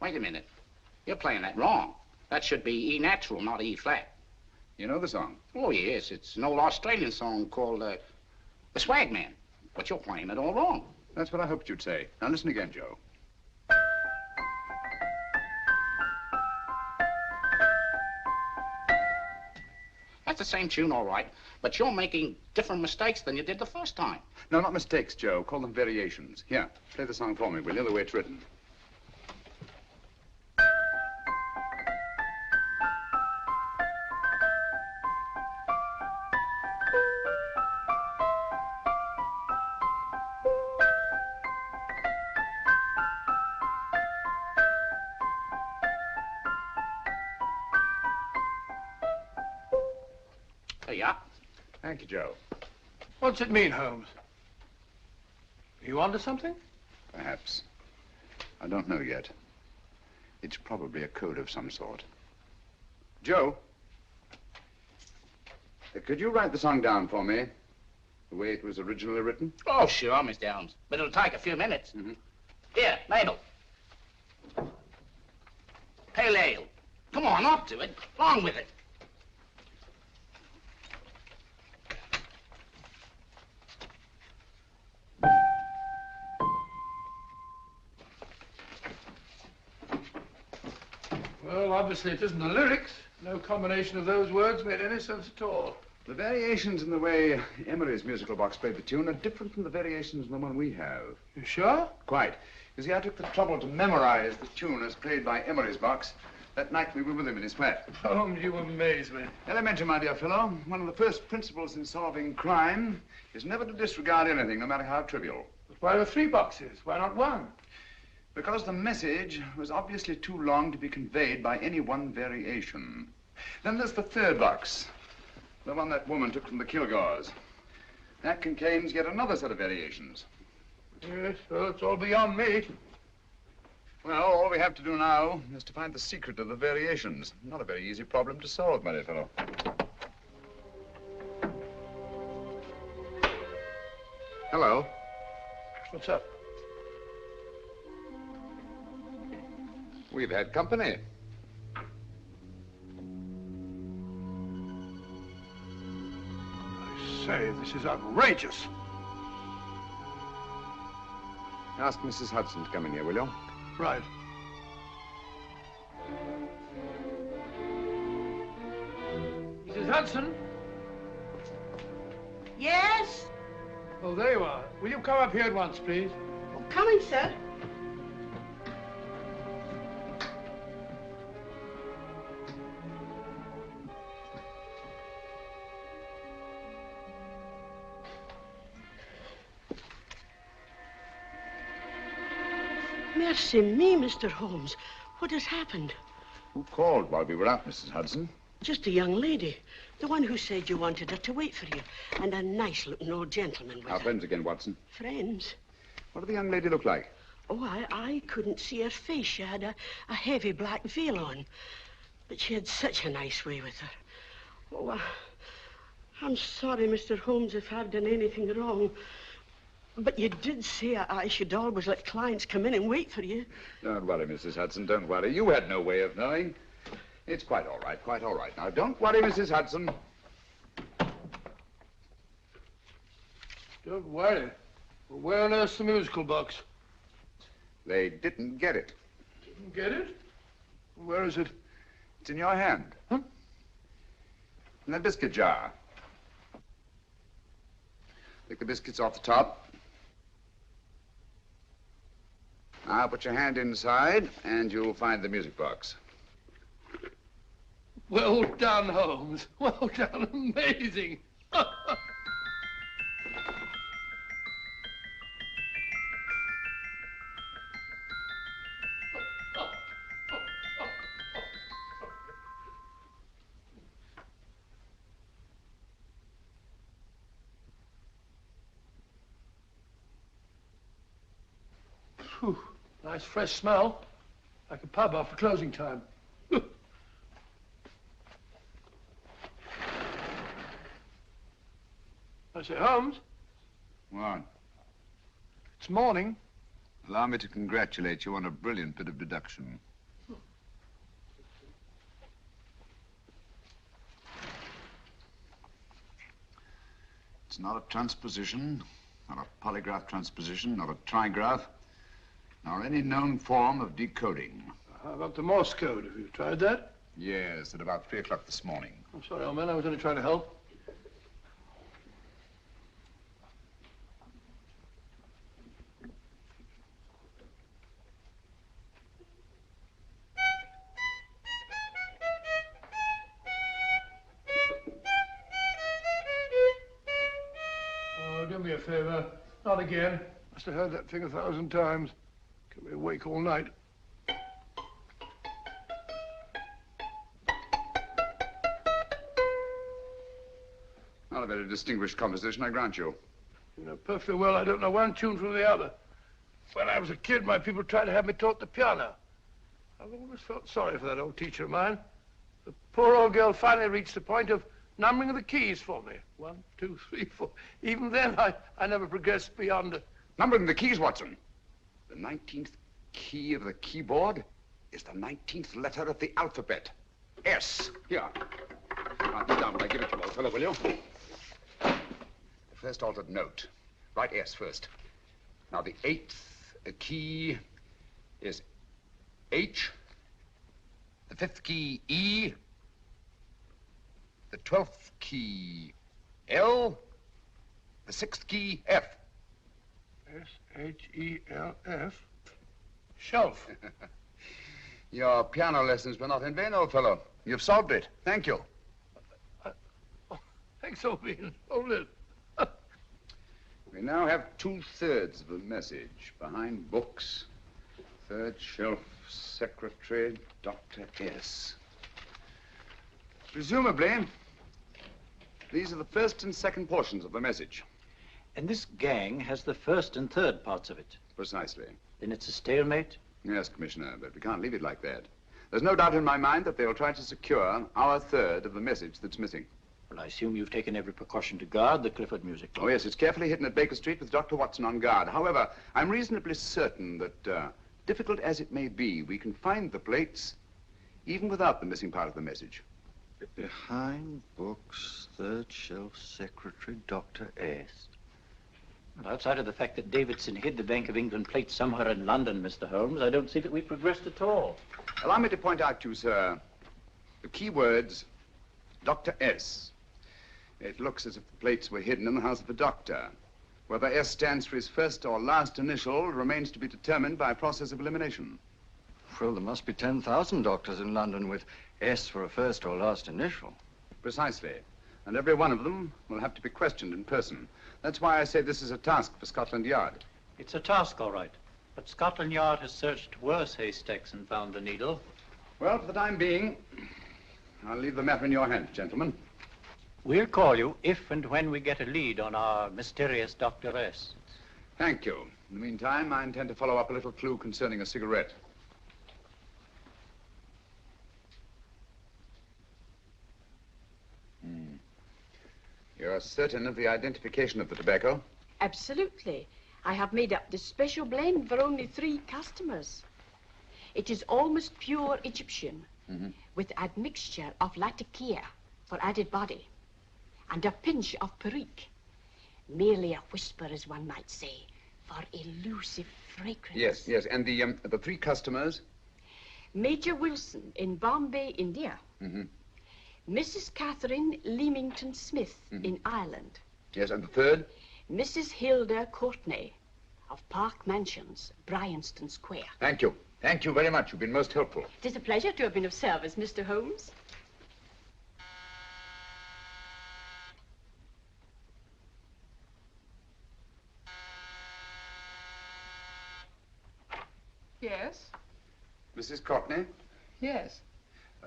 Wait a minute. You're playing that wrong. That should be E natural, not E flat. You know the song? Oh, yes. It's an old Australian song called, the Swagman. But you're playing it all wrong. That's what I hoped you'd say. Now, listen again, Joe. That's the same tune, all right, but you're making different mistakes than you did the first time. No, not mistakes, Joe. Call them variations. Here, play the song for me, will you, the way it's written. There you are. Thank you, Joe. What's it mean, Holmes? Are you onto something? Perhaps. I don't know yet. It's probably a code of some sort. Joe, could you write the song down for me, the way it was originally written? Oh, sure, Mr. Holmes. But it'll take a few minutes. Mm-hmm. Here, Mabel. Pale ale. Come on, up to it. Along with it. Well, obviously it isn't the lyrics. No combination of those words made any sense at all. The variations in the way Emery's musical box played the tune are different from the variations in the one we have. You sure? Quite. You see, I took the trouble to memorize the tune as played by Emery's box that night we were with him in his flat. Holmes, you amaze me. Elementary, my dear fellow. One of the first principles in solving crime is never to disregard anything, no matter how trivial. But why are 3 boxes? Why not 1? Because the message was obviously too long to be conveyed by any one variation. Then there's the 3rd box, the one that woman took from the Kilgores. That contains yet another set of variations. Yes, well, it's all beyond me. Well, all we have to do now is to find the secret of the variations. Not a very easy problem to solve, my dear fellow. Hello. What's up? We've had company. I say, this is outrageous. Ask Mrs. Hudson to come in here, will you? Right. Hudson? Yes? Oh, there you are. Will you come up here at once, please? Oh, coming, sir. Mercy me, Mr. Holmes. What has happened? Who called while we were out, Mrs. Hudson? Just a young lady. The one who said you wanted her to wait for you. And a nice-looking old gentleman with Our her. friends again, Watson. Friends? What did the young lady look like? Oh, I couldn't see her face. She had a heavy black veil on. But she had such a nice way with her. Oh, I'm sorry, Mr. Holmes, if I've done anything wrong. But you did say I should always let clients come in and wait for you. Don't worry, Mrs. Hudson, don't worry. You had no way of knowing. It's quite all right, quite all right. Now, don't worry, Mrs. Hudson. Don't worry. Well, where on earth's the musical box? They didn't get it. Didn't get it? Where is it? It's in your hand. Huh? In that biscuit jar. Take the biscuits off the top. Now put your hand inside, and you'll find the music box. Well done, Holmes. Well done. Amazing. Whew. Nice fresh smell. Like a pub after closing time. I say, Holmes. What? It's morning. Allow me to congratulate you on a brilliant bit of deduction. It's not a transposition, not a polygraph transposition, not a trigraph, nor any known form of decoding. How about the Morse code? Have you tried that? Yes, at about 3 o'clock this morning. I'm sorry, old man. I was only trying to help. Oh, do me a favor. Not again. Must have heard that thing 1,000 times. Kept me awake all night. Not a very distinguished composition, I grant you. You know perfectly well I don't know one tune from the other. When I was a kid, my people tried to have me taught the piano. I've always felt sorry for that old teacher of mine. The poor old girl finally reached the point of numbering the keys for me. 1, 2, 3, 4. Even then, I never progressed beyond... Numbering the keys, Watson. The 19th key of the keyboard is the 19th letter of the alphabet. S. Here. Write it down when I give it to you, old fellow, will you? The first altered note. Write S first. Now, the 8th key is H. The 5th key, E. The 12th key, L. The 6th key, F. S-H-E-L-F. Shelf. Your piano lessons were not in vain, old fellow. You've solved it. Thank you. Thanks, old bean. Hold it. We now have 2/3 of the message. Behind books, third shelf, secretary, Dr. S. Presumably, these are the first and second portions of the message. And this gang has the first and third parts of it. Precisely. Then it's a stalemate? Yes, Commissioner, but we can't leave it like that. There's no doubt in my mind that they'll try to secure our third of the message that's missing. Well, I assume you've taken every precaution to guard the Clifford music box. Oh, yes, it's carefully hidden at Baker Street with Dr. Watson on guard. However, I'm reasonably certain that, difficult as it may be, we can find the plates even without the missing part of the message. Behind books, third shelf, secretary, Dr. S. Well, outside of the fact that Davidson hid the Bank of England plate somewhere in London, Mr. Holmes, I don't see that we've progressed at all. Allow me to point out to you, sir, the key words Dr. S. It looks as if the plates were hidden in the house of the doctor. Whether S stands for his first or last initial remains to be determined by a process of elimination. Well, there must be 10,000 doctors in London with S for a first or last initial. Precisely. And every one of them will have to be questioned in person. That's why I say this is a task for Scotland Yard. It's a task, all right. But Scotland Yard has searched worse haystacks and found the needle. Well, for the time being, I'll leave the matter in your hands, gentlemen. We'll call you if and when we get a lead on our mysterious Dr. S. Thank you. In the meantime, I intend to follow up a little clue concerning a cigarette. You're certain of the identification of the tobacco? Absolutely. I have made up this special blend for only 3 customers. It is almost pure Egyptian, with admixture of latakia for added body, and a pinch of perique. Merely a whisper, as one might say, for elusive fragrance. Yes. And the 3 customers? Major Wilson in Bombay, India. Mrs. Catherine Leamington Smith in Ireland. Yes, and the 3rd? Mrs. Hilda Courtney of Park Mansions, Bryanston Square. Thank you. Thank you very much. You've been most helpful. It is a pleasure to have been of service, Mr. Holmes. Yes? Mrs. Courtney? Yes.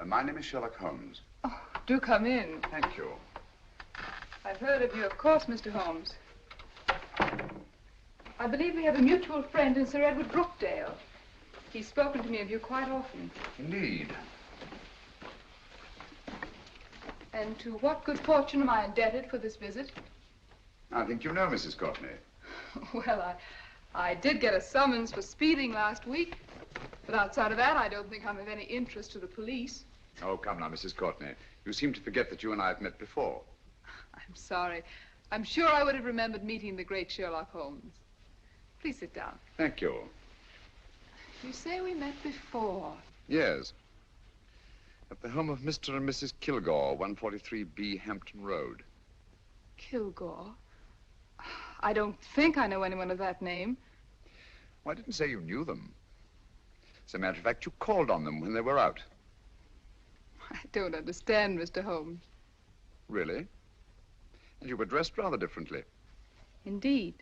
My name is Sherlock Holmes. Oh, do come in. Thank you. I've heard of you, of course, Mr. Holmes. I believe we have a mutual friend in Sir Edward Brookdale. He's spoken to me of you quite often. Indeed. And to what good fortune am I indebted for this visit? I think you know Mrs. Courtney. Well, I did get a summons for speeding last week. But outside of that, I don't think I'm of any interest to the police. Oh, come now, Mrs. Courtney. You seem to forget that you and I have met before. I'm sorry. I'm sure I would have remembered meeting the great Sherlock Holmes. Please sit down. Thank you. You say we met before. Yes. At the home of Mr. and Mrs. Kilgore, 143B Hampton Road. Kilgore? I don't think I know anyone of that name. Well, I didn't say you knew them. As a matter of fact, you called on them when they were out. I don't understand, Mr. Holmes. Really? And you were dressed rather differently. Indeed.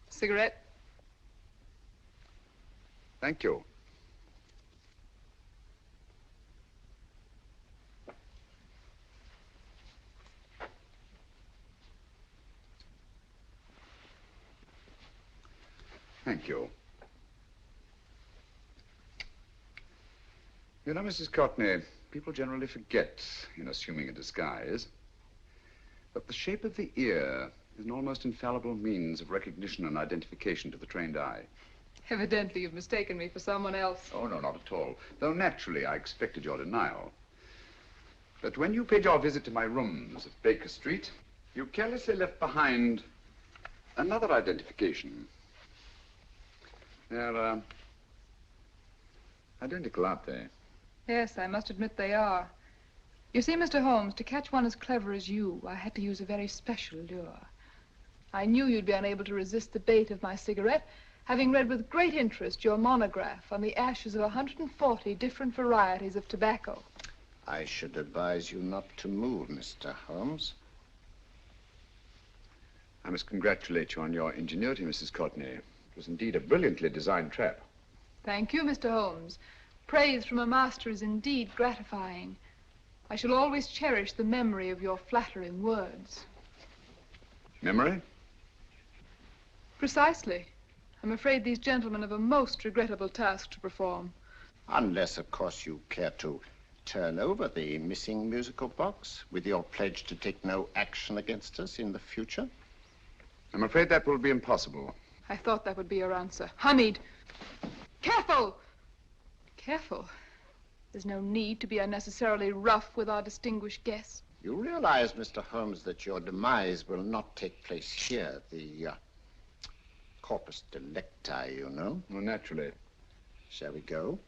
Cigarette? Thank you. Thank you. You know, Mrs. Courtney, people generally forget in assuming a disguise that the shape of the ear is an almost infallible means of recognition and identification to the trained eye. Evidently, you've mistaken me for someone else. Oh, no, not at all. Though naturally, I expected your denial. But when you paid your visit to my rooms at Baker Street, you carelessly left behind another identification. They're, identical, aren't they? Yes, I must admit they are. You see, Mr. Holmes, to catch one as clever as you, I had to use a very special lure. I knew you'd be unable to resist the bait of my cigarette, having read with great interest your monograph on the ashes of 140 different varieties of tobacco. I should advise you not to move, Mr. Holmes. I must congratulate you on your ingenuity, Mrs. Courtney. It was indeed a brilliantly designed trap. Thank you, Mr. Holmes. Praise from a master is indeed gratifying. I shall always cherish the memory of your flattering words. Memory? Precisely. I'm afraid these gentlemen have a most regrettable task to perform. Unless, of course, you care to turn over the missing musical box with your pledge to take no action against us in the future. I'm afraid that will be impossible. I thought that would be your answer. Hamid! Careful! Careful. There's no need to be unnecessarily rough with our distinguished guest. You realize, Mr. Holmes, that your demise will not take place here. The corpus delicti, you know. Well, naturally. Shall we go?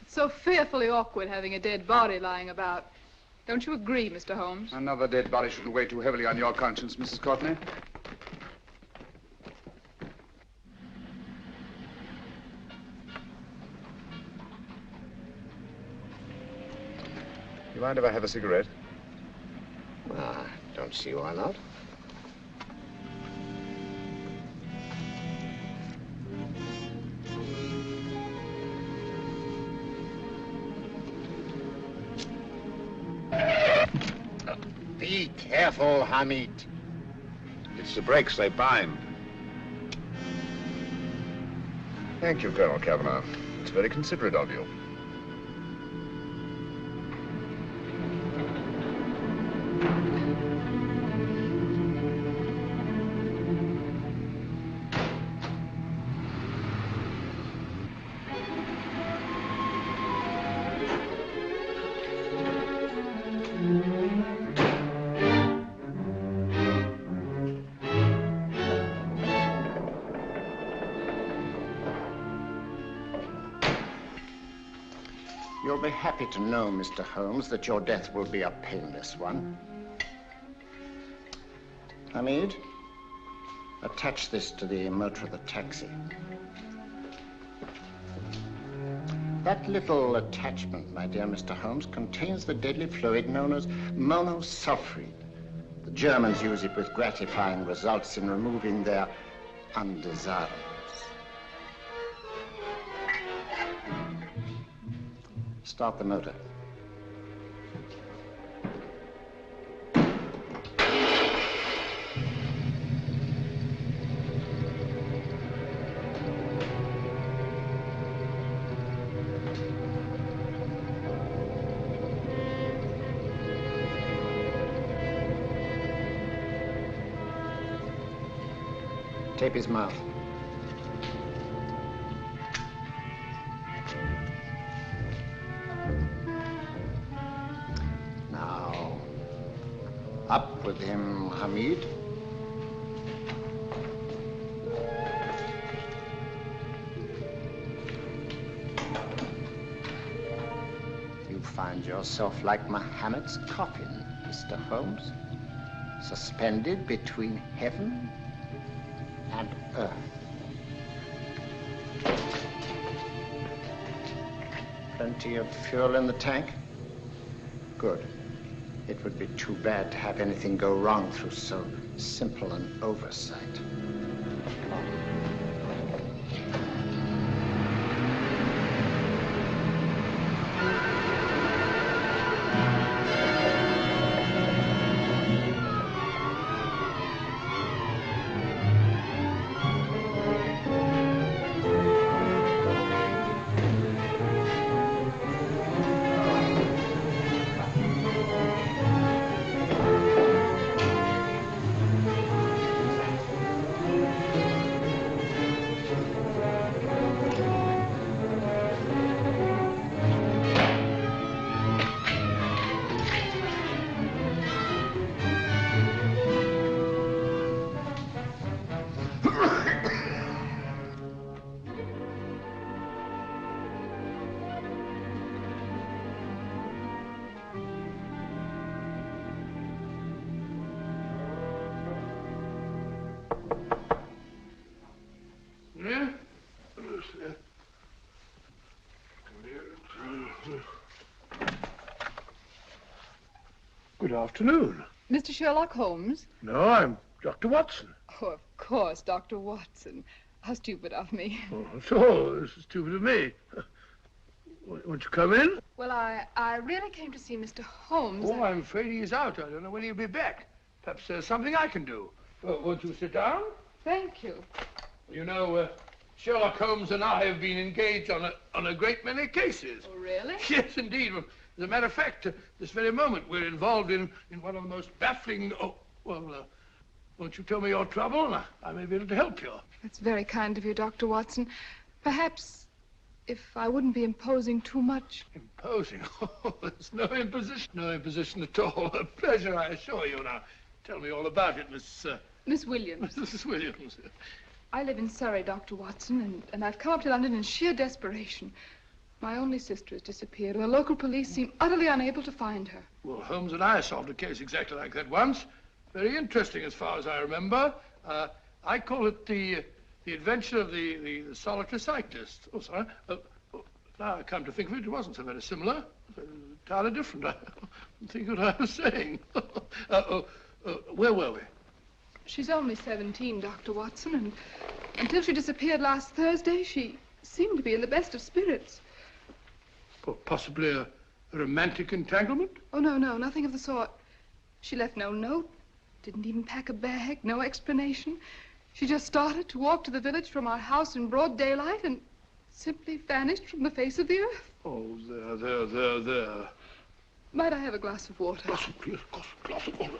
It So fearfully awkward having a dead body lying about. Don't you agree, Mr. Holmes? Another dead body shouldn't weigh too heavily on your conscience, Mrs. Courtney. You mind if I have a cigarette? Ah, don't see why not. Be careful, Hamid. It's the brakes, they bind. Thank you, Colonel Kavanagh. It's very considerate of you. You'll be happy to know, Mr. Holmes, that your death will be a painless one. Hamid, attach this to the motor of the taxi. That little attachment, my dear Mr. Holmes, contains the deadly fluid known as monosulfide. The Germans use it with gratifying results in removing their undesirables. Start the motor. Tape his mouth. Now, up with him, Hamid. You find yourself like Muhammad's coffin, Mr. Holmes, suspended between heaven and earth. Plenty of fuel in the tank? Good. It would be too bad to have anything go wrong through so simple an oversight. Good afternoon. Mr. Sherlock Holmes? No, I'm Dr. Watson. Oh, of course, Dr. Watson. How stupid of me. Oh, so this is stupid of me. Won't you come in? Well, I really came to see Mr. Holmes. Oh, I'm afraid he's out. I don't know when he'll be back. Perhaps there's something I can do. Won't you sit down? Thank you. You know, Sherlock Holmes and I have been engaged on a great many cases. Oh, really? Yes, indeed. As a matter of fact, this very moment, we're involved in one of the most baffling... Oh, well, won't you tell me your trouble, and I may be able to help you. That's very kind of you, Dr. Watson. Perhaps if I wouldn't be imposing too much. Imposing? Oh, there's no imposition. No imposition at all. A pleasure, I assure you. Now, tell me all about it, Miss Williams. Mrs. Williams. I live in Surrey, Dr. Watson, and I've come up to London in sheer desperation. My only sister has disappeared, and the local police seem utterly unable to find her. Well, Holmes and I solved a case exactly like that once. Very interesting as far as I remember. I call it the adventure of the solitary cyclist. Oh, sorry. Now I come to think of it, it wasn't so very similar. Entirely different. I don't think what I was saying. Where were we? She's only 17, Dr. Watson, and until she disappeared last Thursday, she seemed to be in the best of spirits. Well, possibly a romantic entanglement? Oh, no, nothing of the sort. She left no note, didn't even pack a bag, no explanation. She just started to walk to the village from our house in broad daylight and simply vanished from the face of the earth. Oh, there. Might I have a glass of water? Glass of water.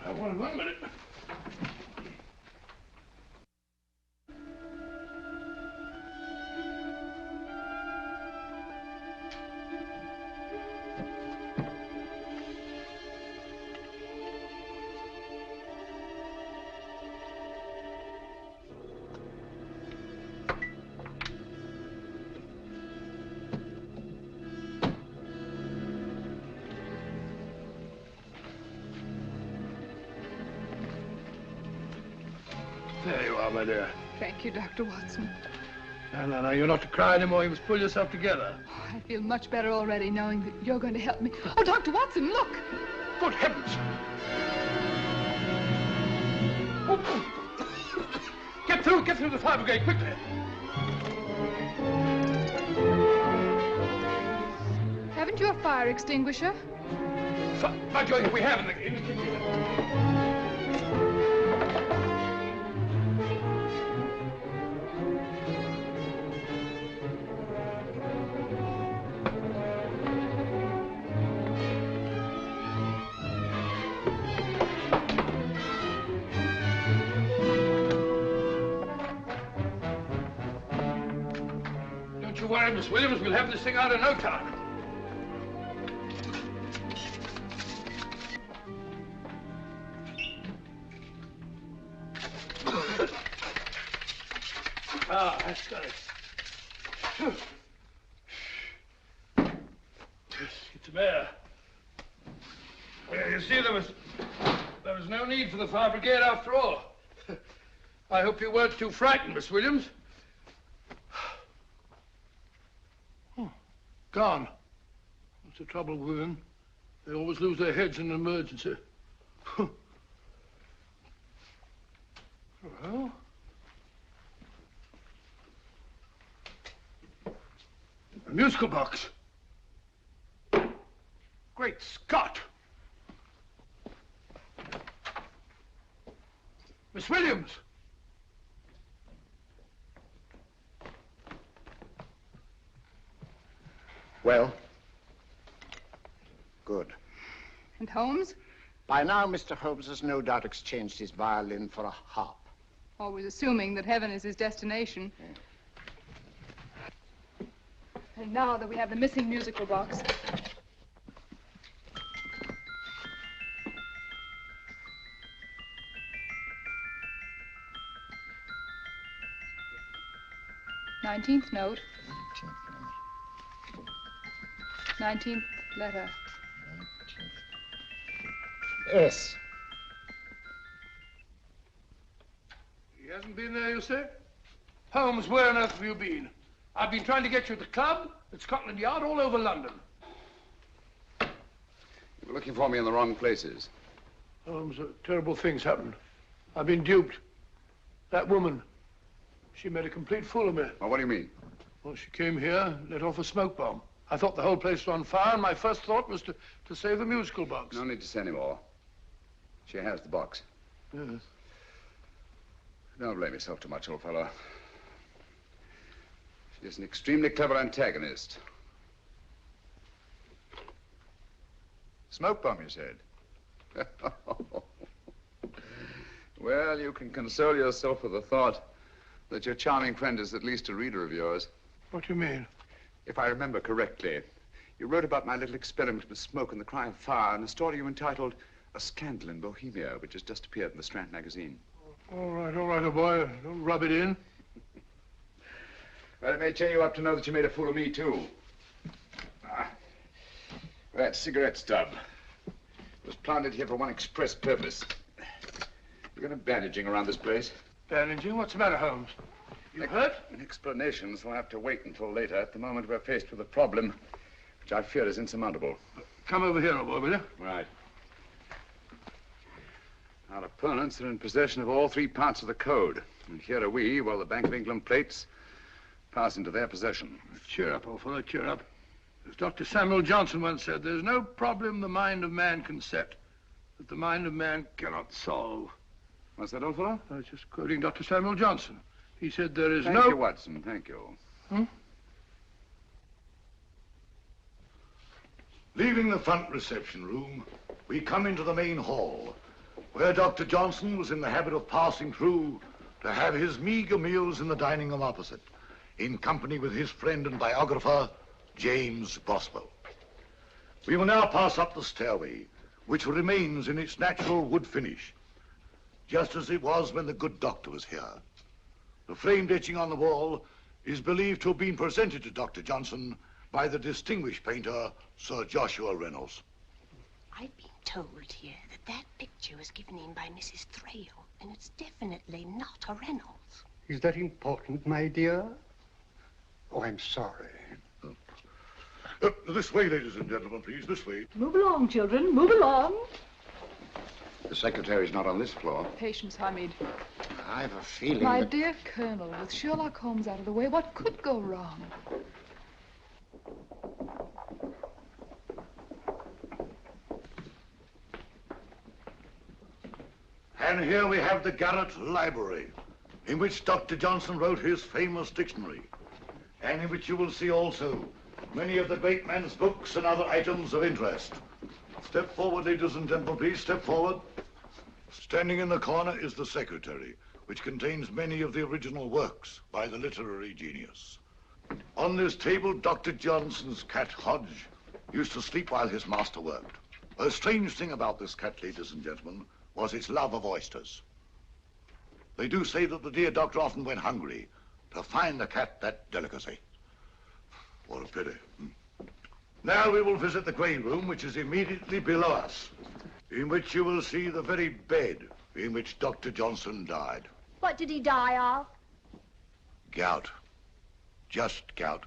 Have one minute. There you are, my dear. Thank you, Dr. Watson. No, you're not to cry anymore. You must pull yourself together. I feel much better already knowing that you're going to help me. Oh, Dr. Watson, look! Good heavens! Oh. Get through the fire brigade, quickly! Haven't you a fire extinguisher? By George, we have in the kitchen. Don't you worry, Miss Williams. We'll have this thing out in no time. That's got it. It's a bear. Well, you see, there was no need for the fire brigade after all. I hope you weren't too frightened, Miss Williams. Oh, gone. That's the trouble with women. They always lose their heads in an emergency. Well... a musical box. Great Scott! Miss Williams! Well? Good. And Holmes? By now, Mr. Holmes has no doubt exchanged his violin for a harp. Always assuming that heaven is his destination. And now that we have the missing musical box. Nineteenth note. 19th letter. Yes. He hasn't been there, you say? Holmes, where on earth have you been? I've been trying to get you at the club, at Scotland Yard, all over London. You were looking for me in the wrong places. Holmes, terrible things happened. I've been duped. That woman, she made a complete fool of me. Well, what do you mean? Well, she came here, let off a smoke bomb. I thought the whole place was on fire, and my first thought was to save the musical box. No need to say any more. She has the box. Yes. Don't blame yourself too much, old fellow. She's an extremely clever antagonist. Smoke bomb, you said? Well, you can console yourself with the thought that your charming friend is at least a reader of yours. What do you mean? If I remember correctly, you wrote about my little experiment with smoke and the cry of fire in a story you entitled A Scandal in Bohemia, which has just appeared in the Strand magazine. All right, old boy. Don't rub it in. Well, it may cheer you up to know that you made a fool of me, too. That cigarette stub was planted here for one express purpose. You got any bandaging around this place? Bandaging? What's the matter, Holmes? You hurt? Explanations will have to wait until later. At the moment, we're faced with a problem which I fear is insurmountable. Come over here, old boy, will you? Right. Our opponents are in possession of all three parts of the code. And here are we, while the Bank of England plates pass into their possession. Cheer up, old fellow, cheer up. As Dr. Samuel Johnson once said, there's no problem the mind of man can set that the mind of man cannot solve. What's that, old fellow? I was just quoting Dr. Samuel Johnson. He said there is Thank you, Watson. Thank you. Leaving the front reception room, we come into the main hall, where Dr. Johnson was in the habit of passing through to have his meager meals in the dining room opposite, in company with his friend and biographer, James Boswell. We will now pass up the stairway, which remains in its natural wood finish, just as it was when the good doctor was here. The framed etching on the wall is believed to have been presented to Dr. Johnson by the distinguished painter, Sir Joshua Reynolds. I've been told here that that picture was given in by Mrs. Thrale, and it's definitely not a Reynolds. Is that important, my dear? Oh, I'm sorry. This way, ladies and gentlemen, please, this way. Move along, children, move along. The secretary's not on this floor. Patience, Hamid. I've a feeling My that... dear Colonel, with Sherlock Holmes out of the way, what could go wrong? And here we have the Garrett Library, in which Dr. Johnson wrote his famous dictionary, and in which you will see also many of the great man's books and other items of interest. Step forward, ladies and gentlemen, please, step forward. Standing in the corner is the secretary, which contains many of the original works by the literary genius. On this table, Dr. Johnson's cat, Hodge, used to sleep while his master worked. A strange thing about this cat, ladies and gentlemen, was its love of oysters. They do say that the dear doctor often went hungry to find the cat that delicacy. What a pity. Now we will visit the grey room, which is immediately below us, in which you will see the very bed in which Dr. Johnson died. What did he die of? Gout. Just gout.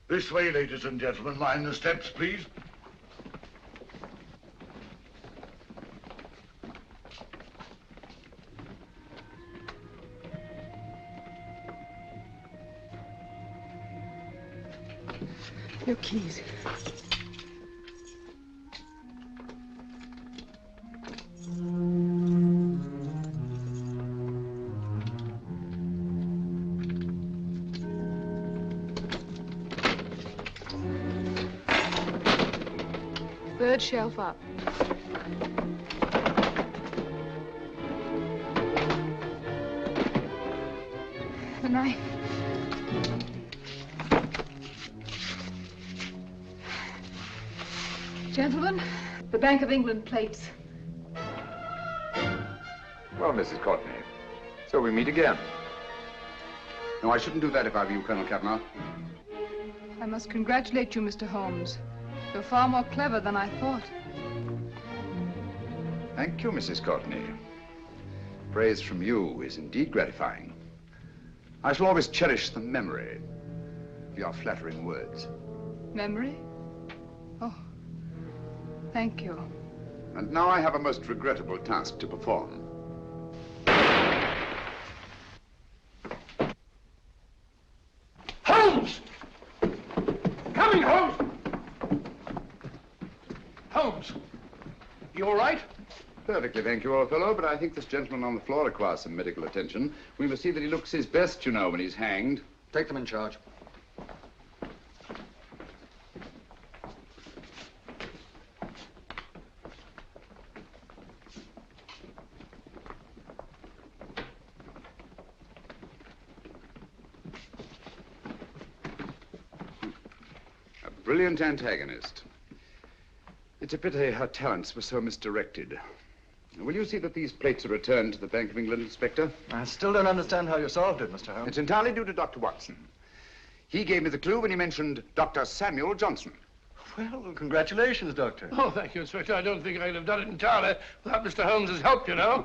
This way, ladies and gentlemen. Mind the steps, please. Your keys. Third shelf up. The knife. Gentlemen, the Bank of England plates. Well, Mrs. Courtney, so we meet again. No, I shouldn't do that if I were you, Colonel Cavanaugh. I must congratulate you, Mr. Holmes. You're far more clever than I thought. Thank you, Mrs. Courtney. Praise from you is indeed gratifying. I shall always cherish the memory of your flattering words. Memory? Oh, thank you. And now I have a most regrettable task to perform. Holmes! Coming, Holmes! Holmes, you all right? Perfectly, thank you, old fellow, but I think this gentleman on the floor requires some medical attention. We must see that he looks his best, you know, when he's hanged. Take them in charge. A brilliant antagonist. It's a pity her talents were so misdirected. Will you see that these plates are returned to the Bank of England, Inspector? I still don't understand how you solved it, Mr. Holmes. It's entirely due to Dr. Watson. He gave me the clue when he mentioned Dr. Samuel Johnson. Well, congratulations, Doctor. Oh, thank you, Inspector. I don't think I'd have done it entirely without Mr. Holmes's help, you know.